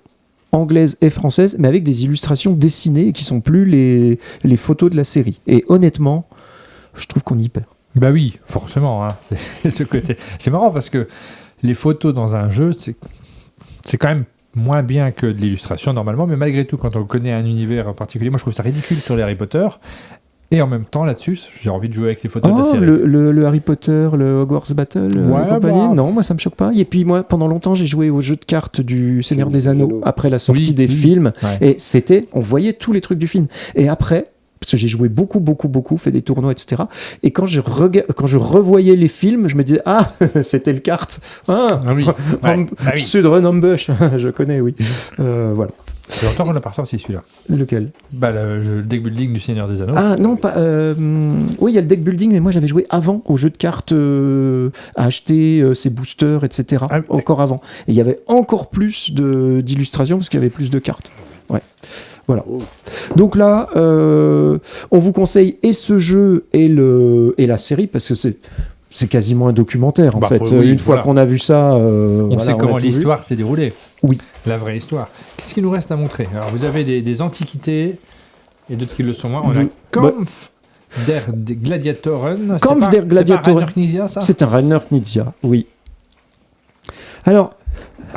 anglaise et française, mais avec des illustrations dessinées qui sont plus les photos de la série. Et honnêtement, je trouve qu'on y perd. Bah oui, forcément. Hein. C'est marrant parce que les photos dans un jeu, c'est quand même moins bien que de l'illustration normalement, mais malgré tout, quand on connaît un univers en particulier, moi je trouve ça ridicule sur les Harry Potter. Et en même temps, là-dessus, j'ai envie de jouer avec les photos de la série. Le Harry Potter, le Hogwarts Battle et compagnie, non, moi ça me choque pas. Et puis moi, pendant longtemps, j'ai joué au jeu de cartes du Seigneur des Anneaux après la sortie des films. Ouais. Et on voyait tous les trucs du film. Et après, parce que j'ai joué beaucoup, fait des tournois, etc. Et quand je revoyais les films, je me disais, c'était le kart. Sudrun Ambush, je connais, oui. Voilà. C'est longtemps qu'on n'a pas ressorti celui-là. Lequel ? Le deck building du Seigneur des Anneaux. Ah non, pas. Oui, il y a le deck building, mais moi j'avais joué avant au jeu de cartes, à acheter ses boosters, etc. Encore avant. Et il y avait encore plus d'illustrations parce qu'il y avait plus de cartes. Ouais. Voilà. Donc là, on vous conseille et ce jeu et la série parce que c'est quasiment un documentaire en fait. Une fois qu'on a vu ça, on sait comment l'histoire s'est déroulée. Oui. La vraie histoire. Qu'est-ce qu'il nous reste à montrer ? Alors vous avez des antiquités et d'autres qui le sont moins. On a Kampf der Gladiatoren. Kampf der Gladiatoren. C'est un Rainer Knizia, oui. Alors.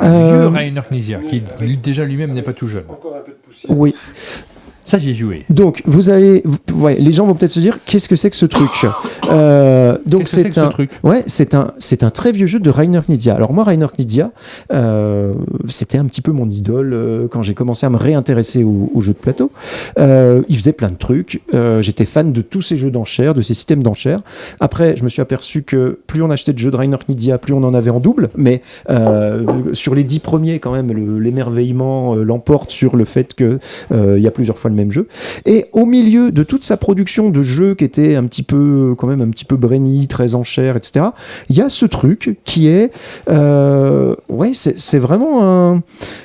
Vieux Rainer Knizia, qui déjà lui-même n'est pas tout jeune. Encore un peu de poussière. Oui. Ça, j'y ai joué. Donc, les gens vont peut-être se dire, qu'est-ce que c'est que ce truc ? Donc, c'est un très vieux jeu de Rainer Knizia. Alors moi, Rainer Knizia, c'était un petit peu mon idole quand j'ai commencé à me réintéresser aux jeux de plateau. Il faisait plein de trucs. J'étais fan de tous ces jeux d'enchères, de ces systèmes d'enchères. Après, je me suis aperçu que plus on achetait de jeux de Rainer Knizia, plus on en avait en double. Mais sur les 10 premiers, quand même, l'émerveillement l'emporte sur le fait qu'il y a plusieurs fois le même jeu. Et au milieu de toute sa production de jeux qui était un petit peu brainy, très enchères, etc., il y a ce truc qui est c'est vraiment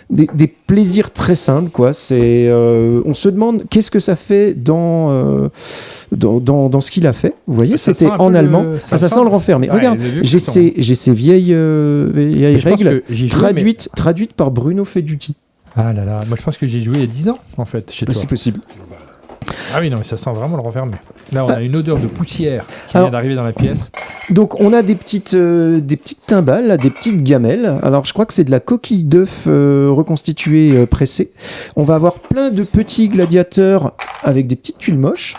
des plaisirs très simples, quoi. On se demande qu'est-ce que ça fait dans ce qu'il a fait. Vous voyez, c'était en allemand. Ça sent le renfermé. Regarde, j'ai ces vieilles règles traduites par Bruno Feduti. Ah là là, moi je pense que j'ai joué il y a 10 ans en fait chez toi. C'est possible. Ah oui, non, mais ça sent vraiment le renfermé. Là, on a une odeur de poussière qui vient d'arriver dans la pièce. Donc, on a des petites timbales, là, des petites gamelles. Alors, je crois que c'est de la coquille d'œuf reconstituée, pressée. On va avoir plein de petits gladiateurs avec des petites tuiles moches.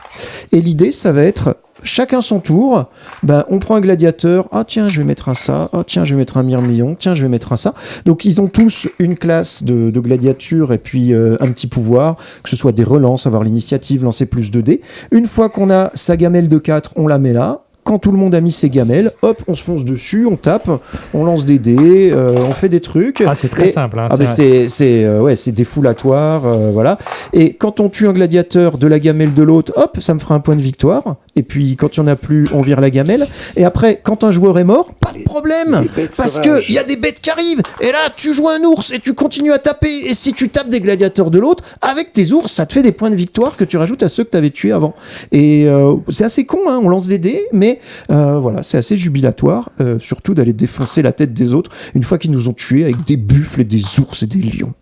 Et l'idée, ça va être... Chacun son tour, on prend un gladiateur, tiens je vais mettre un ça, tiens je vais mettre un mirmillon, tiens je vais mettre un ça. Donc ils ont tous une classe de gladiature et puis un petit pouvoir, que ce soit des relances, avoir l'initiative, lancer plus de dés. Une fois qu'on a sa gamelle de 4, on la met là. Quand tout le monde a mis ses gamelles, hop, on se fonce dessus, on tape, on lance des dés, on fait des trucs. C'est très simple. C'est défoulatoire, voilà. Et quand on tue un gladiateur de la gamelle de l'autre, hop, ça me fera un point de victoire. Et puis quand il n'y en a plus, on vire la gamelle. Et après, quand un joueur est mort, pas de problème, parce qu'il y a des bêtes qui arrivent. Et là, tu joues un ours et tu continues à taper. Et si tu tapes des gladiateurs de l'autre, avec tes ours, ça te fait des points de victoire que tu rajoutes à ceux que tu avais tués avant. Et c'est assez con, hein, on lance des dés, mais voilà, c'est assez jubilatoire, surtout d'aller défoncer la tête des autres une fois qu'ils nous ont tués avec des buffles et des ours et des lions.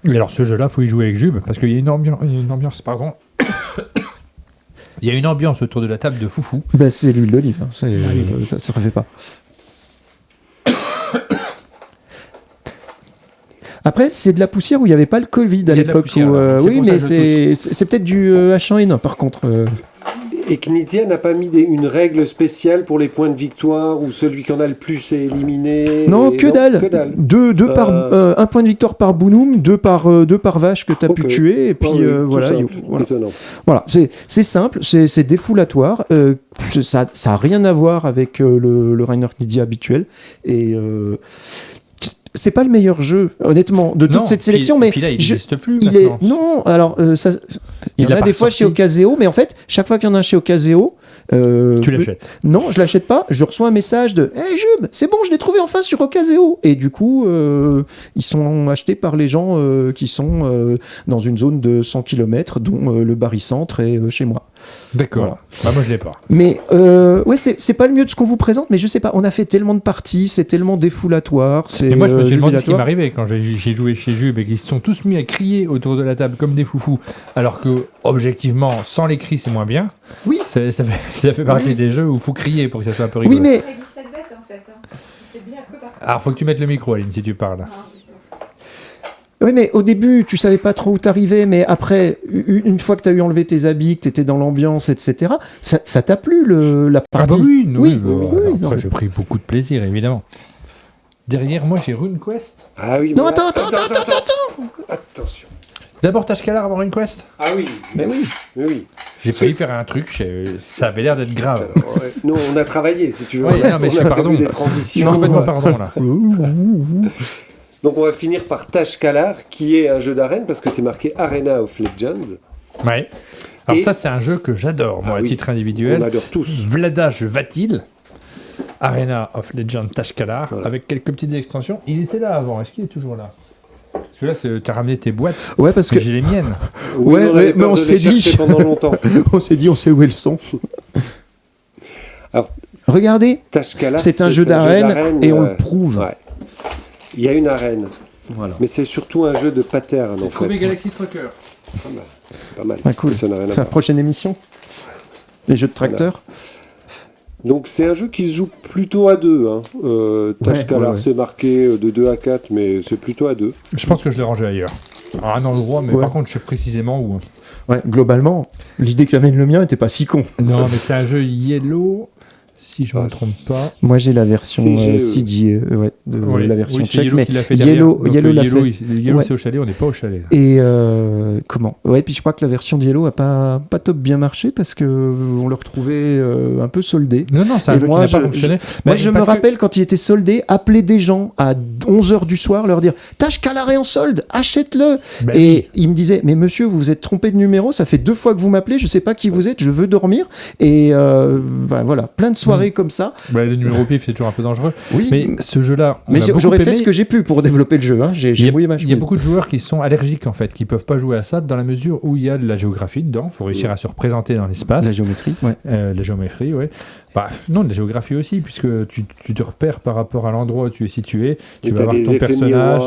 Et alors ce jeu-là, faut y jouer avec Jube, parce qu'il y a une ambiance, pardon. Il y a une ambiance autour de la table de foufou. C'est l'huile d'olive, hein. Ça se refait pas. Après, c'est de la poussière où il n'y avait pas le Covid à l'époque. Oui, mais c'est peut-être du H1N1 par contre. Et Knizia n'a pas mis une règle spéciale pour les points de victoire où celui qui en a le plus est éliminé. Non, que dalle. Un point de victoire par Bounoum, deux par vache que tu as pu tuer. Et puis voilà. Voilà, c'est simple, c'est défoulatoire. Ça n'a rien à voir avec le Rainer Knizia habituel. Et. C'est pas le meilleur jeu, honnêtement, de toute cette sélection, mais puis là, il n'existe plus. Non, alors il y en a des fois chez Ocaseo, mais en fait, chaque fois qu'il y en a un chez Ocaseo, tu l'achètes. Non, je l'achète pas. Je reçois un message de Hey Jube, c'est bon, je l'ai trouvé enfin sur Ocaseo. Et du coup, ils sont achetés par les gens qui sont dans une zone de 100 km, dont le barycentre est chez moi. D'accord. Voilà. Moi, je l'ai pas. Mais c'est pas le mieux de ce qu'on vous présente, mais je sais pas. On a fait tellement de parties, c'est tellement défoulatoire. Et moi, je me suis demandé ce qui m'arrivait quand j'ai joué chez Jube et qu'ils se sont tous mis à crier autour de la table comme des foufous, alors que objectivement, sans les cris, c'est moins bien. Oui. Ça fait partie des jeux où il faut crier pour que ça soit un peu rigolo. Oui, mais. C'est 17 bêtes en fait. C'est bien que parce que. Alors, faut que tu mettes le micro, Aline, si tu parles. Oui, mais au début, tu savais pas trop où t'arrivais, mais après, une fois que t'as eu enlevé tes habits, que t'étais dans l'ambiance, etc., ça t'a plu la partie? Oui. non, Après, j'ai pris beaucoup de plaisir, évidemment. Derrière moi, j'ai RuneQuest. Ah oui. Non, mais attends. Attention. D'abord Tashkalar avant RuneQuest. Ah oui. Mais oui. Oui. J'ai failli faire un truc, ça avait l'air d'être grave. Ouais. Nous, on a travaillé, si tu veux. Ouais, non, mais on a pardon. prévu des Je suis transitions. complètement pardon, là. Donc, on va finir par Tashkalar, qui est un jeu d'arène, parce que c'est marqué Arena of Legends. Ouais. Alors Et ça, c'est un jeu que j'adore, moi, à titre individuel. On adore tous. Vladaj Vatil, Arena of Legend Tashkalar, avec quelques petites extensions. Il était là avant, est-ce qu'il est toujours là? Celui-là, t'as ramené tes boîtes. Ouais, parce que j'ai les miennes. Oui, mais on s'est dit pendant longtemps. on sait où elles sont. Alors, regardez, Tashkalar, c'est un jeu d'arène et on le prouve. Ouais. Il y a une arène. Voilà. Mais c'est surtout un jeu de pattern, en fait. Galaxy Trucker. C'est pas mal. Ah, cool. Ça n'a rien à C'est la voir. prochaine émission. Les jeux de tracteurs. Donc c'est un jeu qui se joue plutôt à deux. Tashkalar, ouais. c'est marqué de 2 à 4, mais c'est plutôt à deux. Je pense que je l'ai rangé ailleurs. À un endroit, mais par contre, je sais précisément où. Ouais, globalement, l'idée qu'amène le mien était pas si con. Non, mais c'est un jeu Yellow, si je ne me trompe pas. Moi, j'ai la version CGE. CGE, la version c'est tchèque, Yellow mais qui l'a fait Yellow l'a Yellow, fait. Yellow, Ouais. c'est au chalet, on n'est pas au chalet. Et comment? Ouais, puis je crois que la version de Yellow a pas top bien marché parce que on le retrouvait un peu soldé. Non, c'est un Et jeu moi, qui n'a pas fonctionné. Moi, je me rappelle quand il était soldé, appeler des gens à 11h du soir, leur dire Tashkalar est en solde, achète-le. Ben Et ils me disaient mais monsieur, vous vous êtes trompé de numéro, ça fait 2 fois que vous m'appelez, je sais pas qui vous êtes, je veux dormir. Et voilà, plein de soirées comme ça. Le numéro pif, c'est toujours un peu dangereux. Oui, Mais ce jeu-là, mais j'aurais fait ce que j'ai pu pour développer le jeu. Hein. J'ai mouillé ma chemise. Il y a beaucoup de joueurs qui sont allergiques en fait, qui peuvent pas jouer à ça dans la mesure où il y a de la géographie dedans. Il faut réussir à se représenter dans l'espace. La géométrie, ouais. La géométrie, oui. Non, de la géographie aussi, puisque tu te repères par rapport à l'endroit où tu es situé. Tu vas voir ton personnage.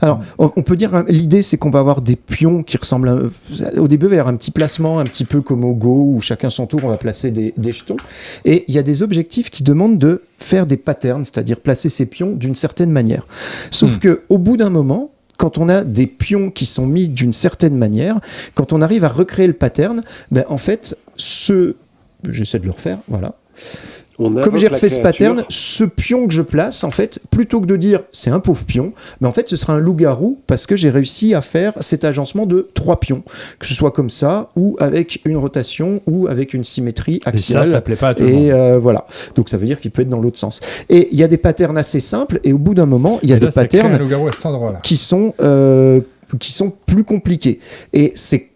Alors, on peut dire, l'idée, c'est qu'on va avoir des pions qui ressemblent au début, il va y avoir un petit placement, un petit peu comme au Go, où chacun son tour, on va placer des jetons. Et il y a des objectifs qui demandent de faire des patterns, c'est-à-dire placer ces pions d'une certaine manière. Sauf que au bout d'un moment, quand on a des pions qui sont mis d'une certaine manière, quand on arrive à recréer le pattern, en fait, j'essaie de le refaire, voilà. Comme j'ai refait ce pattern, ce pion que je place, en fait, plutôt que de dire c'est un pauvre pion, mais en fait ce sera un loup-garou parce que j'ai réussi à faire cet agencement de 3 pions. Que ce soit comme ça, ou avec une rotation, ou avec une symétrie axiale. Et ça plaît pas à tout le monde. Voilà. Donc ça veut dire qu'il peut être dans l'autre sens. Et il y a des patterns assez simples, et au bout d'un moment, il y a des patterns qui sont plus compliqués. Et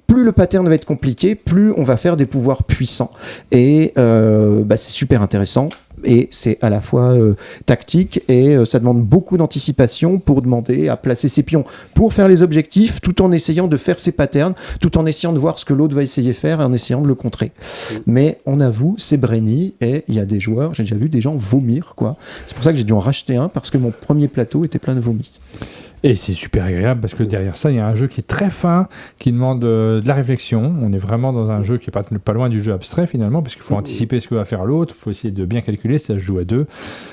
plus le pattern va être compliqué, plus on va faire des pouvoirs puissants. Et c'est super intéressant. Et c'est à la fois tactique et ça demande beaucoup d'anticipation pour demander à placer ses pions pour faire les objectifs, tout en essayant de faire ses patterns, tout en essayant de voir ce que l'autre va essayer de faire et en essayant de le contrer. Mais on avoue, c'est brainy et il y a des joueurs, j'ai déjà vu des gens vomir, quoi. C'est pour ça que j'ai dû en racheter un parce que mon premier plateau était plein de vomi. Et c'est super agréable parce que derrière ça, il y a un jeu qui est très fin, qui demande de la réflexion. On est vraiment dans un jeu qui est pas loin du jeu abstrait finalement, parce qu'il faut anticiper ce que va faire l'autre, il faut essayer de bien calculer, ça se joue à 2.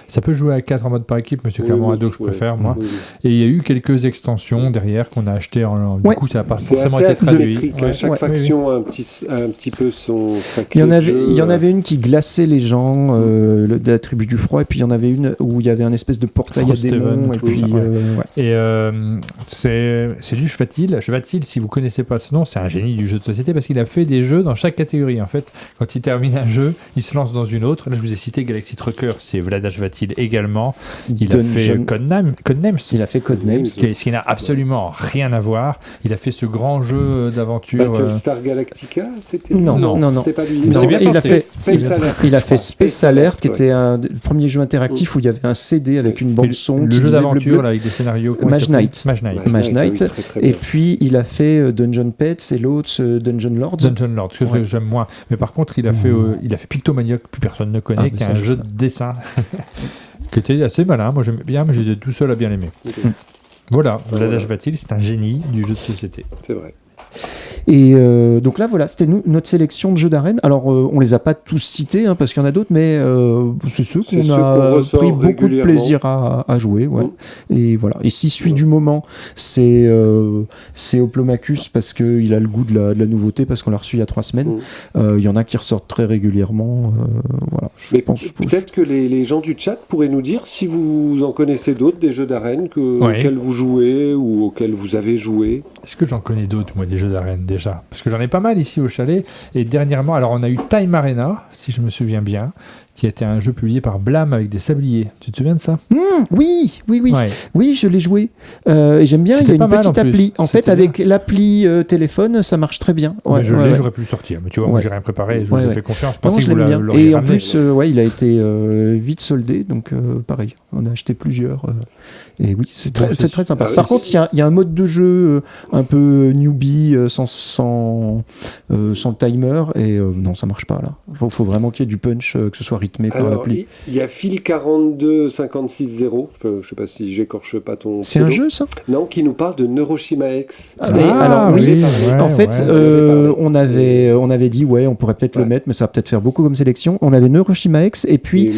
Ça peut jouer à 4 en mode par équipe, mais c'est clairement à 2 que je préfère, moi. Et il y a eu quelques extensions derrière qu'on a achetées. Du coup, ça n'a pas forcément été traduit. Chaque faction a un petit peu sa clé. Il y en avait une qui glaçait les gens, de la tribu du froid, et puis il y en avait une où il y avait un espèce de portail à démons. C'est du Chvatil. Chvatil, si vous connaissez pas ce nom, c'est un génie du jeu de société parce qu'il a fait des jeux dans chaque catégorie. En fait, quand il termine un jeu, il se lance dans une autre. Là, je vous ai cité Galaxy Trucker, c'est Vladaj Vatil également. Il a fait Codenames. Il a fait Codenames. Ce qui n'a absolument rien à voir. Il a fait ce grand jeu d'aventure. Battlestar Galactica, c'était Non. C'était pas lui. Il a fait Space Alert, qui était le premier jeu interactif où il y avait un CD avec une bande son. Le jeu d'aventure avec des scénarios. Mage Knight. Oui, très et puis il a fait Dungeon Pets et l'autre Dungeon Lords. Que j'aime moins. Mais par contre, il a fait Pictomania, que plus personne ne connaît, qui est un jeu de dessin qui était assez malin. Moi j'aimais bien, mais j'étais tout seul à bien l'aimer. Voilà, Vladaj Vatil, c'est un génie du jeu de société. C'est vrai. Et donc là, voilà, c'était notre sélection de jeux d'arène. Alors, on les a pas tous cités, hein, parce qu'il y en a d'autres, mais c'est ceux qu'on a pris beaucoup de plaisir à jouer. Ouais. Et voilà. Et si celui du moment, c'est Hoplomachus, parce qu'il a le goût de la nouveauté, parce qu'on l'a reçu il y a 3 semaines. Il y en a qui ressortent très régulièrement. Voilà, mais peut-être que les gens du chat pourraient nous dire si vous en connaissez d'autres, des jeux d'arène auxquels vous jouez ou auxquels vous avez joué. Est-ce que j'en connais d'autres, moi, des jeux d'arène déjà ? Parce que j'en ai pas mal ici au chalet. Et dernièrement, alors on a eu Time Arena, si je me souviens bien, qui était un jeu publié par Blam avec des sabliers. Tu te souviens de ça ? Oui. Ouais. Oui, je l'ai joué. Et j'aime bien, C'était il y a une petite appli. En fait, avec bien. l'appli téléphone, ça marche très bien. Ouais, j'aurais pu le sortir. Mais tu vois, moi, j'ai rien préparé. Je vous ai fait confiance. Je pensais que vous bien. l'auriez Et en ramené. plus, il a été vite soldé. Donc, pareil, on a acheté plusieurs. Et oui, c'est très sympa. Par contre, il y a un mode de jeu un peu newbie, sans le timer. Et non, ça marche pas là. Faut vraiment qu'il y ait du punch, que ce soit rythmé par l'appli. Il y a Phil 42560. Je sais pas si j'écorche pas ton. C'est un jeu, ça ? Non, qui nous parle de Neuroshima X. Alors oui. En fait, on avait dit on pourrait peut-être le mettre, mais ça va peut-être faire beaucoup comme sélection. On avait Neuroshima X et puis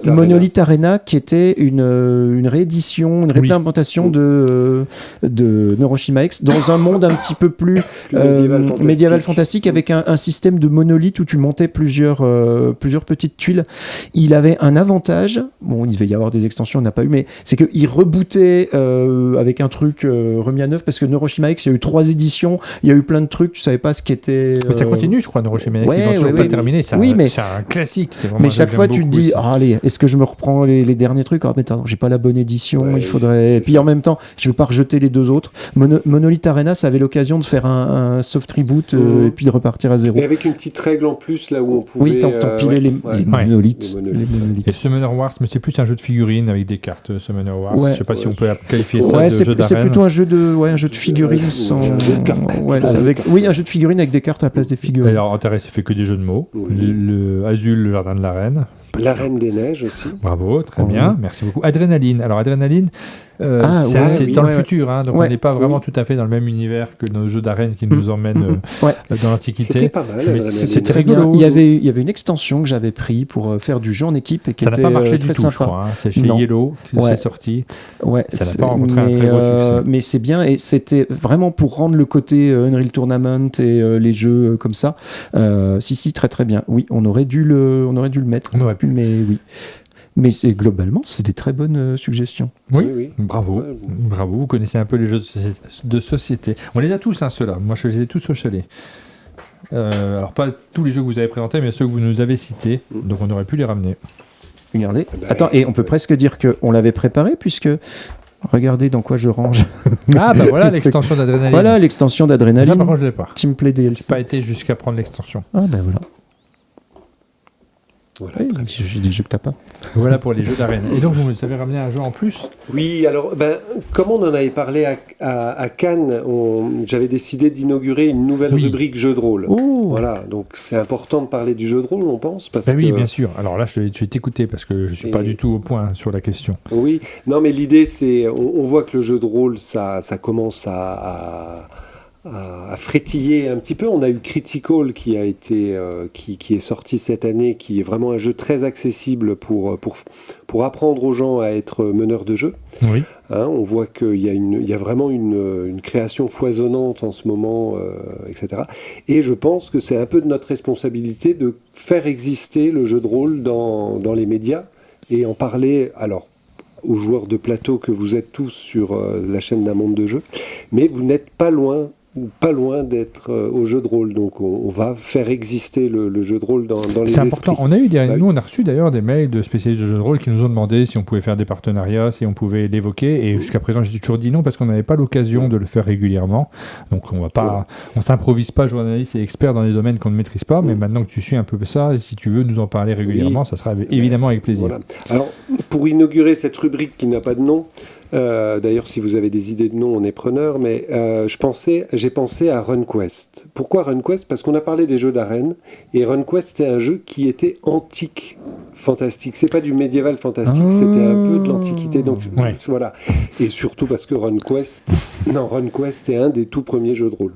Monolith Arena, qui était une réédition, une réimplémentation de Neuroshima X dans un monde un petit peu plus médiéval fantastique, avec un système de monolithe où tu montais plusieurs petites tuiles. Il avait un avantage, bon, il devait y avoir des extensions, on n'a pas eu, mais c'est qu'il rebootait avec un truc remis à neuf, parce que Neuroshima X, il y a eu 3 éditions, il y a eu plein de trucs, tu savais pas ce qui était. Mais ça continue, je crois, Neuroshima X, ils n'ont toujours pas terminé. C'est un classique. C'est vraiment mais chaque fois, tu te dis, allez, est-ce que je me reprends les derniers trucs ? Mais attends, j'ai pas la bonne édition, il faudrait. Et puis en même temps, je veux pas rejeter les 2 autres. Monolith Arena, ça avait l'occasion de faire un soft reboot et puis de repartir à zéro. Et avec une petite règle en plus, là où on pouvait. Oui, t'empilais les monolithes. Et Summoner Wars, mais c'est plus un jeu de figurines avec des cartes Summoner Wars. Je sais pas si on peut qualifier ça de jeu d'arène. C'est plutôt un jeu de figurines sans. Un jeu de cartes. Un jeu de figurines avec des cartes à la place des figurines. Alors, intéressant, il fait que des jeux de mots. Le Azul, le jardin de la reine. La Reine des Neiges aussi. Bravo, très bien, merci beaucoup. Adrénaline. Alors, Adrénaline, c'est dans le futur, hein, donc on n'est pas vraiment tout à fait dans le même univers que nos jeux d'arène qui nous emmènent dans l'Antiquité. C'était pas mal. C'était très rigolo. Il y avait une extension que j'avais pris pour faire du jeu en équipe et qui était très sympa. Ça n'a pas marché du tout, je crois. C'est chez Yellow que c'est sorti. Ça n'a pas rencontré un très gros succès. Mais c'est bien, et c'était vraiment pour rendre le côté Unreal Tournament et les jeux comme ça. Si, très très bien. Oui, on aurait dû le mettre. On aurait pu. Mais oui. Mais globalement, c'est des très bonnes suggestions. Oui. Bravo. Bravo, vous connaissez un peu les jeux de société. On les a tous, ceux-là. Moi, je les ai tous au chalet. Alors, pas tous les jeux que vous avez présentés, mais ceux que vous nous avez cités. Donc, on aurait pu les ramener. Regardez. Attends, et on peut presque dire qu'on l'avait préparé, puisque... Regardez dans quoi je range. Voilà l'extension d'Adrénaline. Voilà l'extension d'Adrénaline. Ça, par contre, je ne l'ai pas. Teamplay DLC. Je n'ai pas été jusqu'à prendre l'extension. Voilà. J'ai des jeux que t'as pas. Voilà pour les jeux d'arène. Et donc, vous nous avez ramené un jeu en plus ? Oui, alors, comme on en avait parlé à Cannes, j'avais décidé d'inaugurer une nouvelle rubrique jeu de rôle. Voilà, donc c'est important de parler du jeu de rôle, on pense. Oui, bien sûr. Alors là, je vais t'écouter parce que je ne suis pas du tout au point sur la question. Oui, non, mais l'idée, c'est, on voit que le jeu de rôle, ça commence à frétiller un petit peu. On a eu Critical qui est sorti cette année, qui est vraiment un jeu très accessible pour apprendre aux gens à être meneurs de jeu. Oui. On voit qu'il y a vraiment une création foisonnante en ce moment, etc. Et je pense que c'est un peu de notre responsabilité de faire exister le jeu de rôle dans les médias et en parler, alors, aux joueurs de plateau que vous êtes tous sur la chaîne d'un monde de jeu, mais vous n'êtes pas loin d'être au jeu de rôle, donc on va faire exister le jeu de rôle dans les esprits. C'est important. Nous on a reçu d'ailleurs des mails de spécialistes de jeux de rôle qui nous ont demandé si on pouvait faire des partenariats, si on pouvait l'évoquer, et jusqu'à présent j'ai toujours dit non parce qu'on n'avait pas l'occasion de le faire régulièrement, donc on s'improvise pas journaliste et expert dans des domaines qu'on ne maîtrise pas, mais maintenant que tu suis un peu ça, et si tu veux nous en parler régulièrement, ça sera évidemment avec plaisir. Voilà. Alors pour inaugurer cette rubrique qui n'a pas de nom, d'ailleurs si vous avez des idées de nom on est preneur, mais j'ai pensé à RunQuest. Pourquoi RunQuest ? Parce qu'on a parlé des jeux d'arène, et RunQuest c'est un jeu qui était antique fantastique, c'est pas du médiéval fantastique, c'était un peu de l'antiquité, donc voilà. Et surtout parce que RunQuest est un des tout premiers jeux de rôle.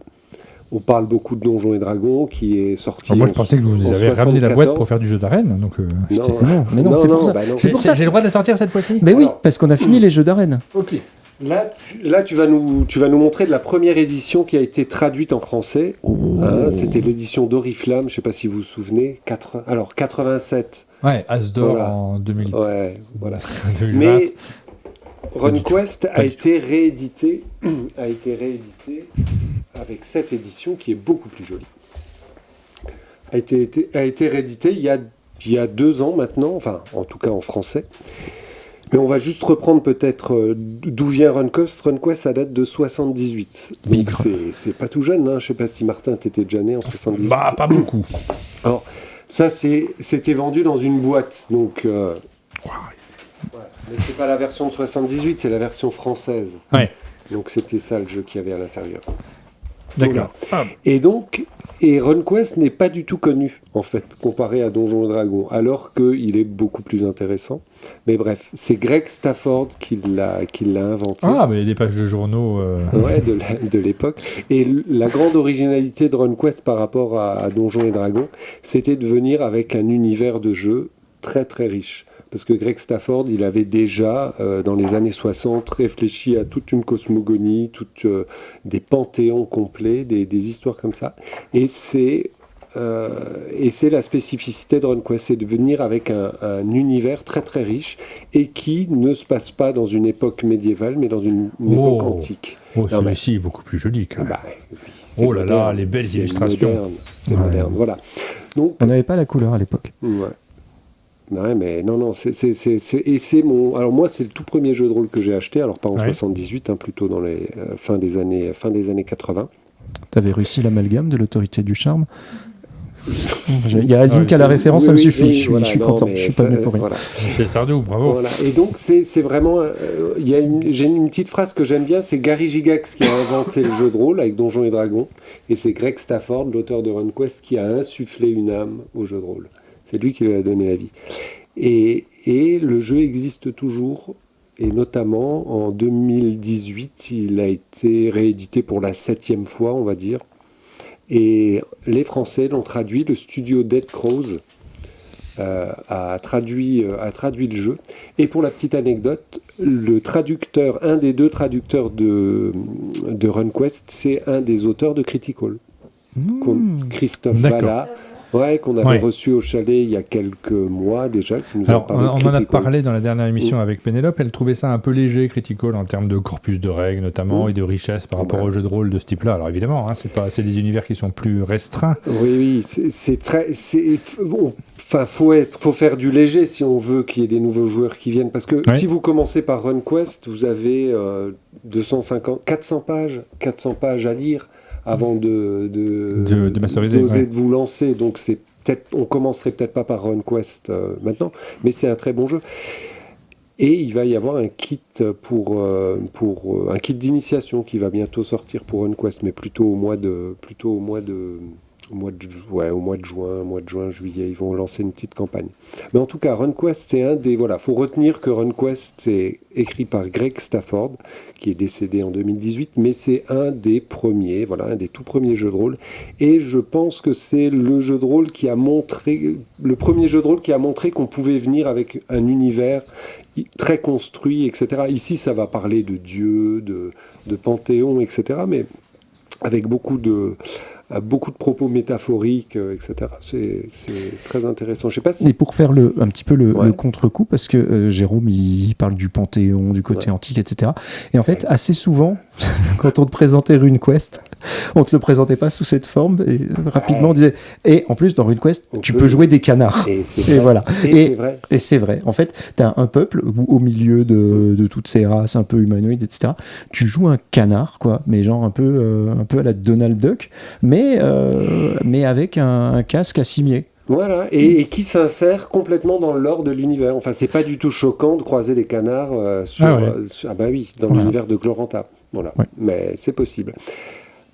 On parle beaucoup de Donjons et Dragons qui est sorti. Moi, je pensais que vous avez ramené la boîte pour faire du jeu d'arène. Donc, non, c'est pour ça. Bah non. C'est pour ça. J'ai le droit de la sortir cette fois-ci. Mais oui, parce qu'on a fini les jeux d'arène. Ok. Là, tu vas nous montrer de la première édition qui a été traduite en français. C'était l'édition d'Oriflamme, je ne sais pas si vous vous souvenez. 87. Ouais, As d'or Voilà. en 2000. Ouais, voilà. 2020. Mais RunQuest a été réédité avec cette édition qui est beaucoup plus jolie. A été réédité il y a 2 ans maintenant, enfin en tout cas en français. Mais on va juste reprendre peut-être d'où vient RunQuest. RunQuest, ça date de 78. Donc c'est pas tout jeune, hein. Je sais pas si Martin t'étais déjà né en 78. Bah, pas beaucoup. Alors, ça c'était vendu dans une boîte, donc... Mais c'est pas la version de 78, c'est la version française. Ouais. Donc c'était ça le jeu qu'il y avait à l'intérieur. D'accord. Et RunQuest n'est pas du tout connu, en fait, comparé à Donjons et Dragons, alors qu'il est beaucoup plus intéressant. Mais bref, c'est Greg Stafford qui l'a inventé. Ah, mais il y a des pages de journaux. Ouais, de l'époque. Et la grande originalité de RunQuest par rapport à Donjons et Dragons, c'était de venir avec un univers de jeu très très riche. Parce que Greg Stafford, il avait déjà, dans les années 60, réfléchi à toute une cosmogonie, des panthéons complets, des histoires comme ça. Et c'est la spécificité de RunQuest, c'est de venir avec un univers très très riche et qui ne se passe pas dans une époque médiévale, mais dans une époque antique. Celui-ci est beaucoup plus joli quand même. Oui, oh là moderne, là, les belles illustrations. C'est moderne, voilà. Donc, on n'avait pas la couleur à l'époque. Ouais. Ouais, mais non, c'est mon. Alors moi, c'est le tout premier jeu de rôle que j'ai acheté. Alors pas en 78, hein, plutôt dans les fin des années 80. T'avais réussi l'amalgame de l'autorité du charme. Il y a Aline qui a la référence, ça me suffit. Je suis content. Je suis pas venu pour rien. Voilà. Chez Sardou, bravo. Voilà. Et donc c'est vraiment. J'ai une petite phrase que j'aime bien. C'est Gary Gygax qui a inventé le jeu de rôle avec Donjons et Dragons, et c'est Greg Stafford, l'auteur de RunQuest, qui a insufflé une âme au jeu de rôle. C'est lui qui lui a donné la vie. Et le jeu existe toujours, et notamment en 2018, il a été réédité pour la 7e fois, on va dire. Et les Français l'ont traduit, le studio Dead Crows a traduit le jeu. Et pour la petite anecdote, un des 2 traducteurs de RunQuest, c'est un des auteurs de Critical, Christophe Valla. Ouais, qu'on avait reçu au chalet il y a quelques mois déjà. On en a parlé dans la dernière émission avec Pénélope. Elle trouvait ça un peu léger, Critical, en termes de corpus de règles notamment et de richesse par rapport aux jeux de rôle de ce type-là. Alors évidemment, hein, c'est des univers qui sont plus restreints. Oui, faut faire du léger si on veut qu'il y ait des nouveaux joueurs qui viennent. Parce que si vous commencez par RunQuest, vous avez 400 pages à lire avant de masteriser, d'oser de vous lancer. Donc on commencerait peut-être pas par RunQuest maintenant, mais c'est un très bon jeu. Et il va y avoir un kit un kit d'initiation qui va bientôt sortir pour RunQuest, mais plutôt au mois de juin, juillet, ils vont lancer une petite campagne. Mais en tout cas, RunQuest, c'est un des... Voilà, faut retenir que RunQuest, c'est écrit par Greg Stafford, qui est décédé en 2018, mais c'est un des premiers, un des tout premiers jeux de rôle. Et je pense que c'est le jeu de rôle le premier jeu de rôle qui a montré qu'on pouvait venir avec un univers très construit, etc. Ici, ça va parler de dieux, de panthéons, etc., mais avec beaucoup de propos métaphoriques, etc. C'est très intéressant. Je sais pas si... Et pour faire un petit peu le contre-coup, parce que Jérôme, il parle du panthéon, du côté antique, etc. Et en fait, assez souvent, quand on te présentait RunQuest, on te le présentait pas sous cette forme, et rapidement on disait, et en plus, dans RunQuest, tu peux jouer des canards. Et c'est vrai. Voilà. C'est vrai. Et c'est vrai. En fait, tu as un peuple au milieu de toutes ces races un peu humanoïdes, etc. Tu joues un canard, quoi, mais genre un peu à la Donald Duck, mais avec un casque à cimier. Voilà, et qui s'insère complètement dans le lore de l'univers. Enfin, c'est pas du tout choquant de croiser des canards dans l'univers de Glorantha. Voilà, mais c'est possible.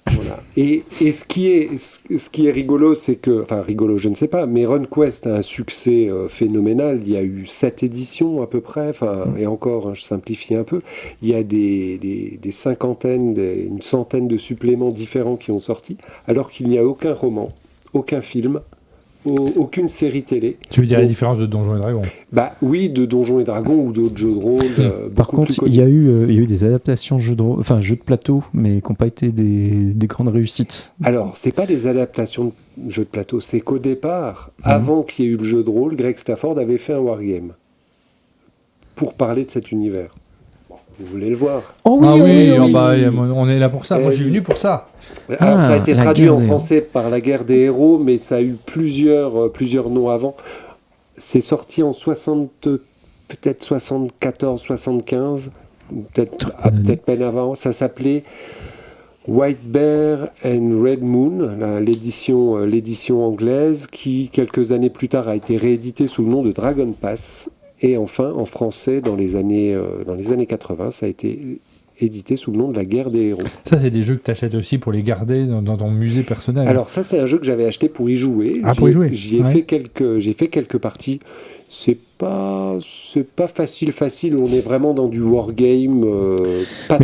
Voilà. Voilà. Et ce qui est rigolo, c'est que, enfin rigolo, je ne sais pas, mais RunQuest a un succès phénoménal. Il y a eu 7 éditions à peu près, et encore, je simplifie un peu. Il y a des cinquantaines, une centaine de suppléments différents qui ont sorti, alors qu'il n'y a aucun roman, aucun film, aucune série télé. Tu veux dire la différence de Donjons et Dragons? Bah oui, de Donjons et Dragons ou d'autres jeux de rôle. Par contre, il y a eu des adaptations jeux de plateau, mais qui n'ont pas été des grandes réussites. Alors, c'est pas des adaptations de jeux de plateau, c'est qu'au départ, avant qu'il y ait eu le jeu de rôle, Greg Stafford avait fait un wargame pour parler de cet univers. Vous voulez le voir? Oh oui, on est là pour ça. Moi, je suis venu pour ça. Alors, ça a été traduit en français par La Guerre des Héros, mais ça a eu plusieurs noms avant. C'est sorti en peut-être 74, 75, peut-être peine avant. Ça s'appelait White Bear and Red Moon, l'édition anglaise, qui quelques années plus tard a été rééditée sous le nom de Dragon Pass. Et enfin, en français, dans les années 80, ça a été édité sous le nom de La Guerre des Héros. Ça, c'est des jeux que tu achètes aussi pour les garder dans ton musée personnel. Alors ça, c'est un jeu que j'avais acheté pour y jouer. Pour y jouer. J'ai fait quelques parties. C'est pas facile. On est vraiment dans du wargame,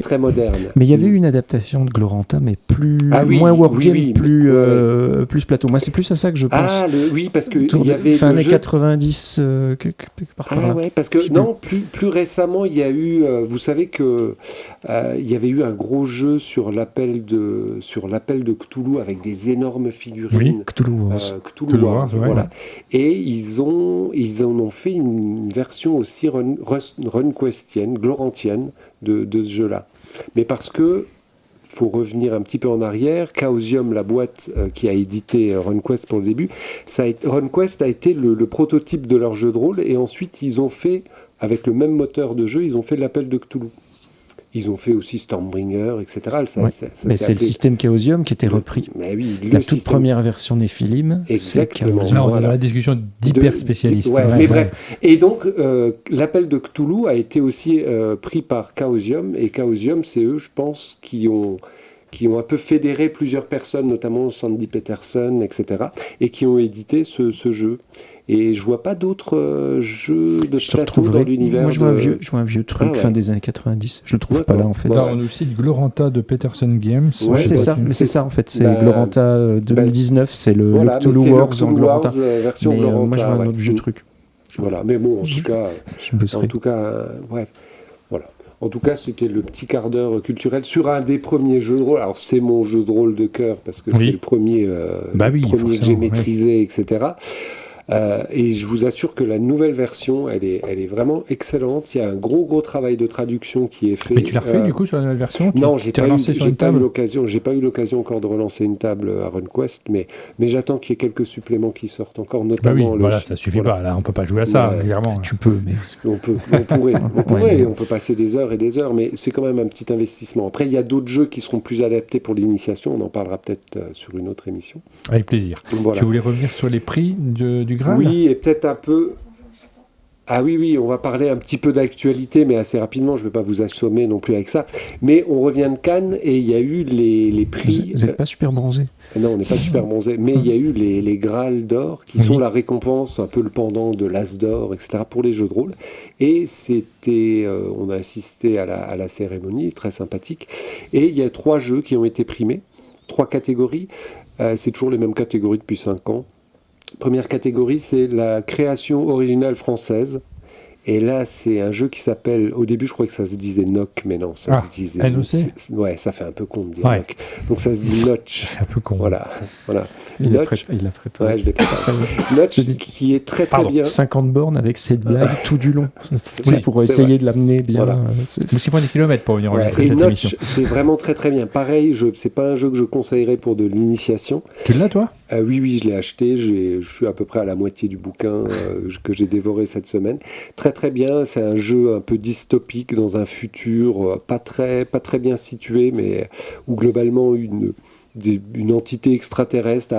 très moderne. Mais il y avait eu une adaptation de Gloranta, mais moins wargame, plus plateau. Moi, c'est plus à ça que je pense. Oui, parce que il y avait fin années 90 quelque part par là. Ouais, parce que plus récemment, il y a eu. Vous savez que il y avait eu un gros jeu sur l'appel de Cthulhu avec des énormes figurines. Oui, Cthulhu Wars. Cthulhu Wars, voilà. Et ils en ont fait une version aussi runquestienne, glorantienne de ce jeu-là. Mais parce que, faut revenir un petit peu en arrière, Chaosium, la boîte qui a édité RunQuest pour le début, RunQuest a été le prototype de leur jeu de rôle, et ensuite ils ont fait, avec le même moteur de jeu, ils ont fait l'appel de Cthulhu. Ils ont fait aussi Stormbringer, etc. Mais c'est le système Chaosium qui était repris. Mais oui, la toute première version Nephilim. Exactement. Là, on est dans la discussion d'hyper spécialistes. Mais bref. Et donc, l'appel de Cthulhu a été aussi pris par Chaosium. Et Chaosium, c'est eux, je pense, qui ont un peu fédéré plusieurs personnes, notamment Sandy Peterson, etc., et qui ont édité ce jeu. Et je vois pas d'autres jeux de plateau dans l'univers. Moi, je vois un vieux truc, fin des années 90. Je le trouve pas là, en fait. Là, on a aussi Gloranta de Peterson Games. C'est ça, mais c'est ça, en fait. C'est Gloranta 2019, c'est le Cthulhu Wars en Gloranta. Version Gloranta. Moi, je vois un autre vieux truc. Voilà, mais bon, en tout cas, bref. Voilà. En tout cas, c'était le petit quart d'heure culturel sur un des premiers jeux de rôle. Alors, c'est mon jeu de rôle de cœur, parce que c'est le premier, que j'ai maîtrisé, etc. Et je vous assure que la nouvelle version, elle est vraiment excellente. Il y a un gros travail de traduction qui est fait. Mais tu l'as refait du coup sur la nouvelle version? Non, j'ai pas eu l'occasion encore de relancer une table à RunQuest, mais j'attends qu'il y ait quelques suppléments qui sortent encore, notamment. Ça suffit pas. Là, on peut pas jouer à ça, clairement. Tu peux, mais on pourrait, on peut passer des heures et des heures, mais c'est quand même un petit investissement. Après, il y a d'autres jeux qui seront plus adaptés pour l'initiation. On en parlera peut-être sur une autre émission. Avec plaisir. Voilà. Tu voulais revenir sur les prix du Graal? Oui, et peut-être un peu. Ah oui, on va parler un petit peu d'actualité, mais assez rapidement, je ne vais pas vous assommer non plus avec ça. Mais on revient de Cannes et il y a eu les prix. Vous n'êtes pas super bronzé? Non, on n'est pas super bronzé, mais il y a eu les Graals d'or, qui sont la récompense, un peu le pendant de l'As d'or, etc., pour les jeux de rôle. Et on a assisté à la cérémonie, très sympathique. Et il y a 3 jeux qui ont été primés, 3 catégories. C'est toujours les mêmes catégories depuis 5 ans. Première catégorie, c'est la création originale française. Et là, c'est un jeu qui s'appelle... Au début, je crois que ça se disait NOC, mais non, ça se disait... NOC. Ouais, ça fait un peu con de dire NOC. Donc ça se dit Notch. C'est un peu con. Voilà. Il l'a préparé. Ouais, je l'ai préparé. Notch, qui est très bien. 50 bornes avec cette blague tout du long. C'est pour essayer de l'amener bien. Voilà. C'est pas des kilomètres pour venir enregistrer cette Notch, émission. c'est vraiment très très bien. Pareil, c'est pas un jeu que je conseillerais pour de l'initiation. Tu l'as, toi? Oui, je l'ai acheté. Je suis à peu près à la moitié du bouquin que j'ai dévoré cette semaine. Très très bien. C'est un jeu un peu dystopique dans un futur pas très bien situé, mais où globalement une entité extraterrestre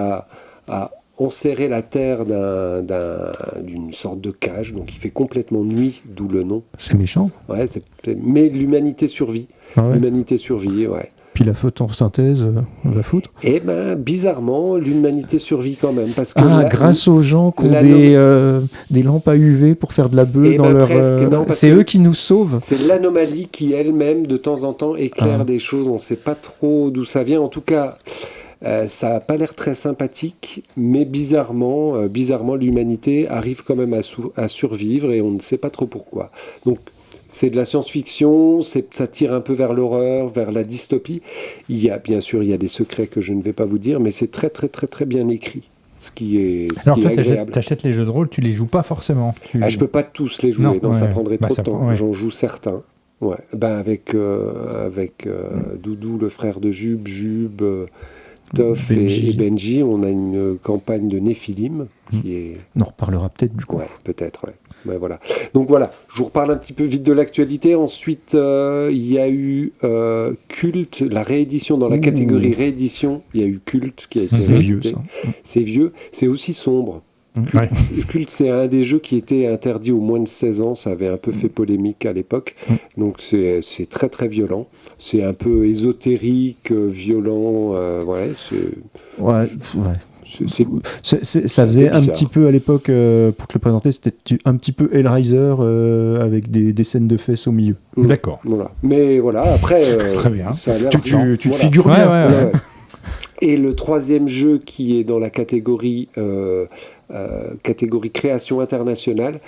a enserré la Terre d'une sorte de cage, donc il fait complètement nuit, d'où le nom. C'est méchant. Ouais, mais l'humanité survit. Ah ouais. L'humanité survit, ouais. Puis la photosynthèse, on va foutre. Et ben bizarrement, l'humanité survit quand même parce que grâce aux gens qui ont des lampes à UV pour faire de la bœuf dans leur. C'est eux qui nous sauvent. C'est l'anomalie qui elle-même de temps en temps éclaire des choses. On ne sait pas trop d'où ça vient. En tout cas. Ça n'a pas l'air très sympathique, mais bizarrement, l'humanité arrive quand même à survivre et on ne sait pas trop pourquoi. Donc, c'est de la science-fiction, ça tire un peu vers l'horreur, vers la dystopie. Bien sûr, il y a des secrets que je ne vais pas vous dire, mais c'est très, très, très, très bien écrit. Ce qui est agréable. Tu achètes les jeux de rôle, tu les joues pas forcément. Je ne peux pas tous les jouer, ça prendrait trop de temps. J'en joue certains. Ouais. Avec Doudou, le frère de Jube, Toff et Benji, on a une campagne de Néphilim qui est... On en reparlera peut-être du coup. Ouais, peut-être, ouais. Ouais, voilà. Donc voilà, je vous reparle un petit peu vite de l'actualité. Ensuite, il y a eu Culte, la réédition dans la catégorie réédition. Il y a eu Culte qui a été réédité. C'est vieux, c'est aussi sombre. Culte, c'est un des jeux qui était interdit aux moins de 16 ans. Ça avait un peu fait polémique à l'époque. Donc c'est très très violent. C'est un peu ésotérique, violent. Ça faisait un petit peu à l'époque, pour te le présenter, c'était un petit peu Hellraiser avec des scènes de fesses au milieu. D'accord. Voilà. Mais voilà, après, très bien. Ça a l'air tu te figures bien. Ouais. Et le troisième jeu qui est dans la catégorie création internationale,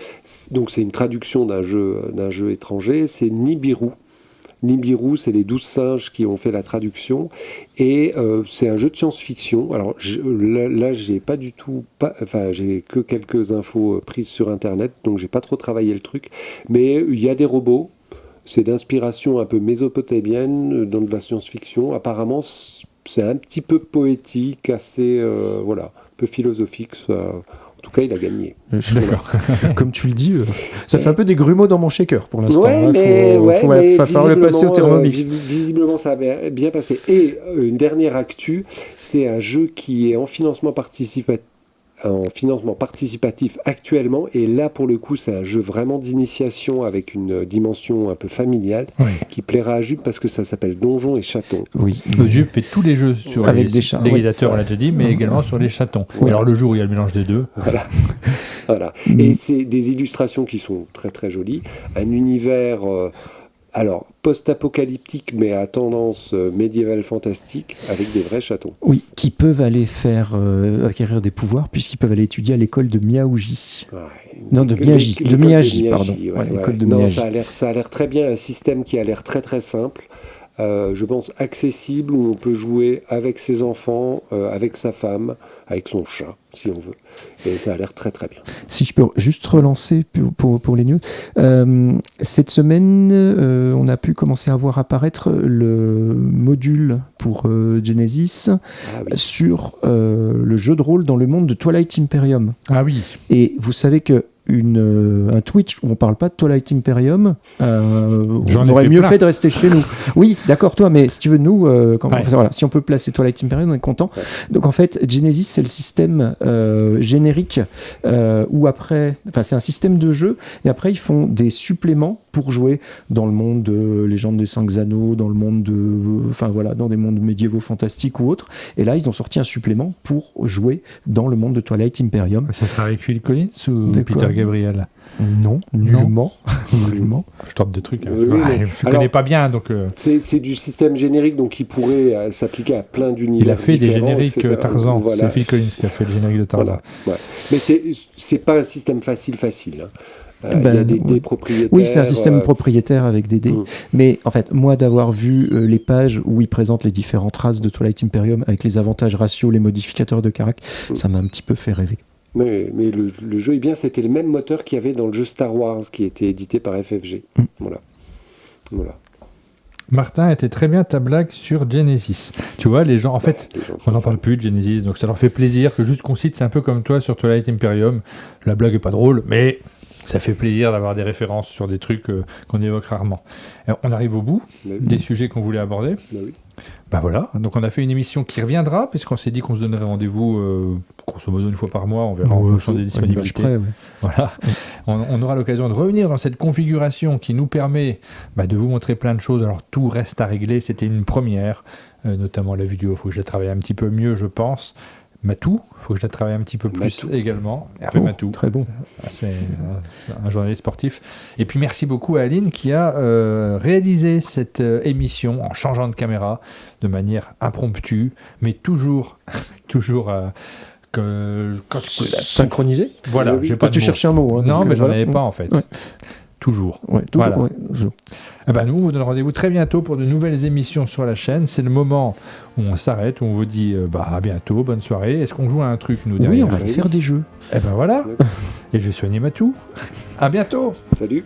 donc c'est une traduction d'un jeu étranger, c'est Nibiru. Nibiru, c'est les 12 singes qui ont fait la traduction, et c'est un jeu de science-fiction. Alors là j'ai j'ai que quelques infos prises sur internet, donc j'ai pas trop travaillé le truc, mais il y a des robots. C'est d'inspiration un peu mésopotamienne dans de la science-fiction. Apparemment, c'est un petit peu poétique, assez un peu philosophique. En tout cas, il a gagné. Je suis d'accord. Comme tu le dis, ça fait un peu des grumeaux dans mon shaker pour l'instant. Ouais, il va falloir le passer au Thermomix. Visiblement, ça a bien passé. Et une dernière actu, c'est un jeu qui est en financement participatif actuellement, et là pour le coup c'est un jeu vraiment d'initiation avec une dimension un peu familiale qui plaira à Jup parce que ça s'appelle Donjons et Chatons. Oui. Jup fait tous les jeux sur avec des chats. Les gladiateurs, on l'a déjà dit, mais également sur les chatons. Et alors le jour où il y a le mélange des deux. Voilà. Et c'est des illustrations qui sont très très jolies, un univers post-apocalyptique, mais à tendance médiévale fantastique, avec des vrais chatons. Oui, qui peuvent aller acquérir des pouvoirs, puisqu'ils peuvent aller étudier à l'école de Miaouji. De Miyagi, pardon. L'école de Miyagi. Ça a l'air très bien, un système qui a l'air très très simple, je pense accessible, où on peut jouer avec ses enfants, avec sa femme, avec son chat, si on veut. Et ça a l'air très très bien. Si je peux juste relancer pour les news. Cette semaine, on a pu commencer à voir apparaître le module pour Genesis sur le jeu de rôle dans le monde de Twilight Imperium. Ah oui. Et vous savez que un Twitch où on parle pas de Twilight Imperium, on aurait mieux fait de rester chez nous. Oui, d'accord, toi, mais si tu veux, nous, si on peut placer Twilight Imperium, on est content. Donc en fait, Genesis, c'est le système générique où après, c'est un système de jeu, et après ils font des suppléments pour jouer dans le monde de Légende des 5 Anneaux, dans le monde dans des mondes médiévaux fantastiques ou autres. Et là, ils ont sorti un supplément pour jouer dans le monde de Twilight Imperium. Ça sera avec Phil Collins ou Peter Gabriel? Non, nullement. Je tente des trucs. Je connais pas bien, donc. C'est du système générique, donc il pourrait s'appliquer à plein d'univers. Il a fait des génériques Tarzan. C'est Phil Collins qui a fait le générique de Tarzan. Voilà. Mais c'est pas un système facile. Il y a des dés propriétaires. Oui, c'est un système propriétaire avec des dés. Mais en fait, moi, d'avoir vu les pages où ils présentent les différentes races de Twilight Imperium avec les avantages ratios, les modificateurs de carac, ça m'a un petit peu fait rêver. Mais le jeu est bien, c'était le même moteur qu'il y avait dans le jeu Star Wars qui était édité par FFG. Voilà. Martin, était très bien ta blague sur Genesis. Tu vois, les gens, en fait, on n'en parle plus de Genesis, donc ça leur fait plaisir que juste qu'on cite, c'est un peu comme toi sur Twilight Imperium. La blague est pas drôle, mais ça fait plaisir d'avoir des références sur des trucs qu'on évoque rarement. Alors, on arrive au bout des sujets qu'on voulait aborder. Voilà, donc on a fait une émission qui reviendra, puisqu'on s'est dit qu'on se donnerait rendez-vous grosso modo une fois par mois, on verra en fonction des disponibilités. Près, voilà. On aura l'occasion de revenir dans cette configuration qui nous permet de vous montrer plein de choses. Alors tout reste à régler, c'était une première, notamment la vidéo, il faut que je la travaille un petit peu mieux, je pense. Matou, il faut que je la travaille un petit peu plus également. Hervé Matou, très bon. C'est un journaliste sportif. Et puis merci beaucoup à Aline qui a réalisé cette émission en changeant de caméra de manière impromptue, mais toujours synchronisé. Voilà, j'ai pas. Tu cherchais un mot. Non, mais j'en avais pas en fait. Ouais. Toujours. Ouais, voilà. Toujours. Nous, on vous donne rendez-vous très bientôt pour de nouvelles émissions sur la chaîne. C'est le moment où on s'arrête, où on vous dit à bientôt, bonne soirée. Est-ce qu'on joue à un truc, nous, derrière ? Oui, on va aller faire des jeux. Voilà. Et je vais soigner Matou. À bientôt. Salut.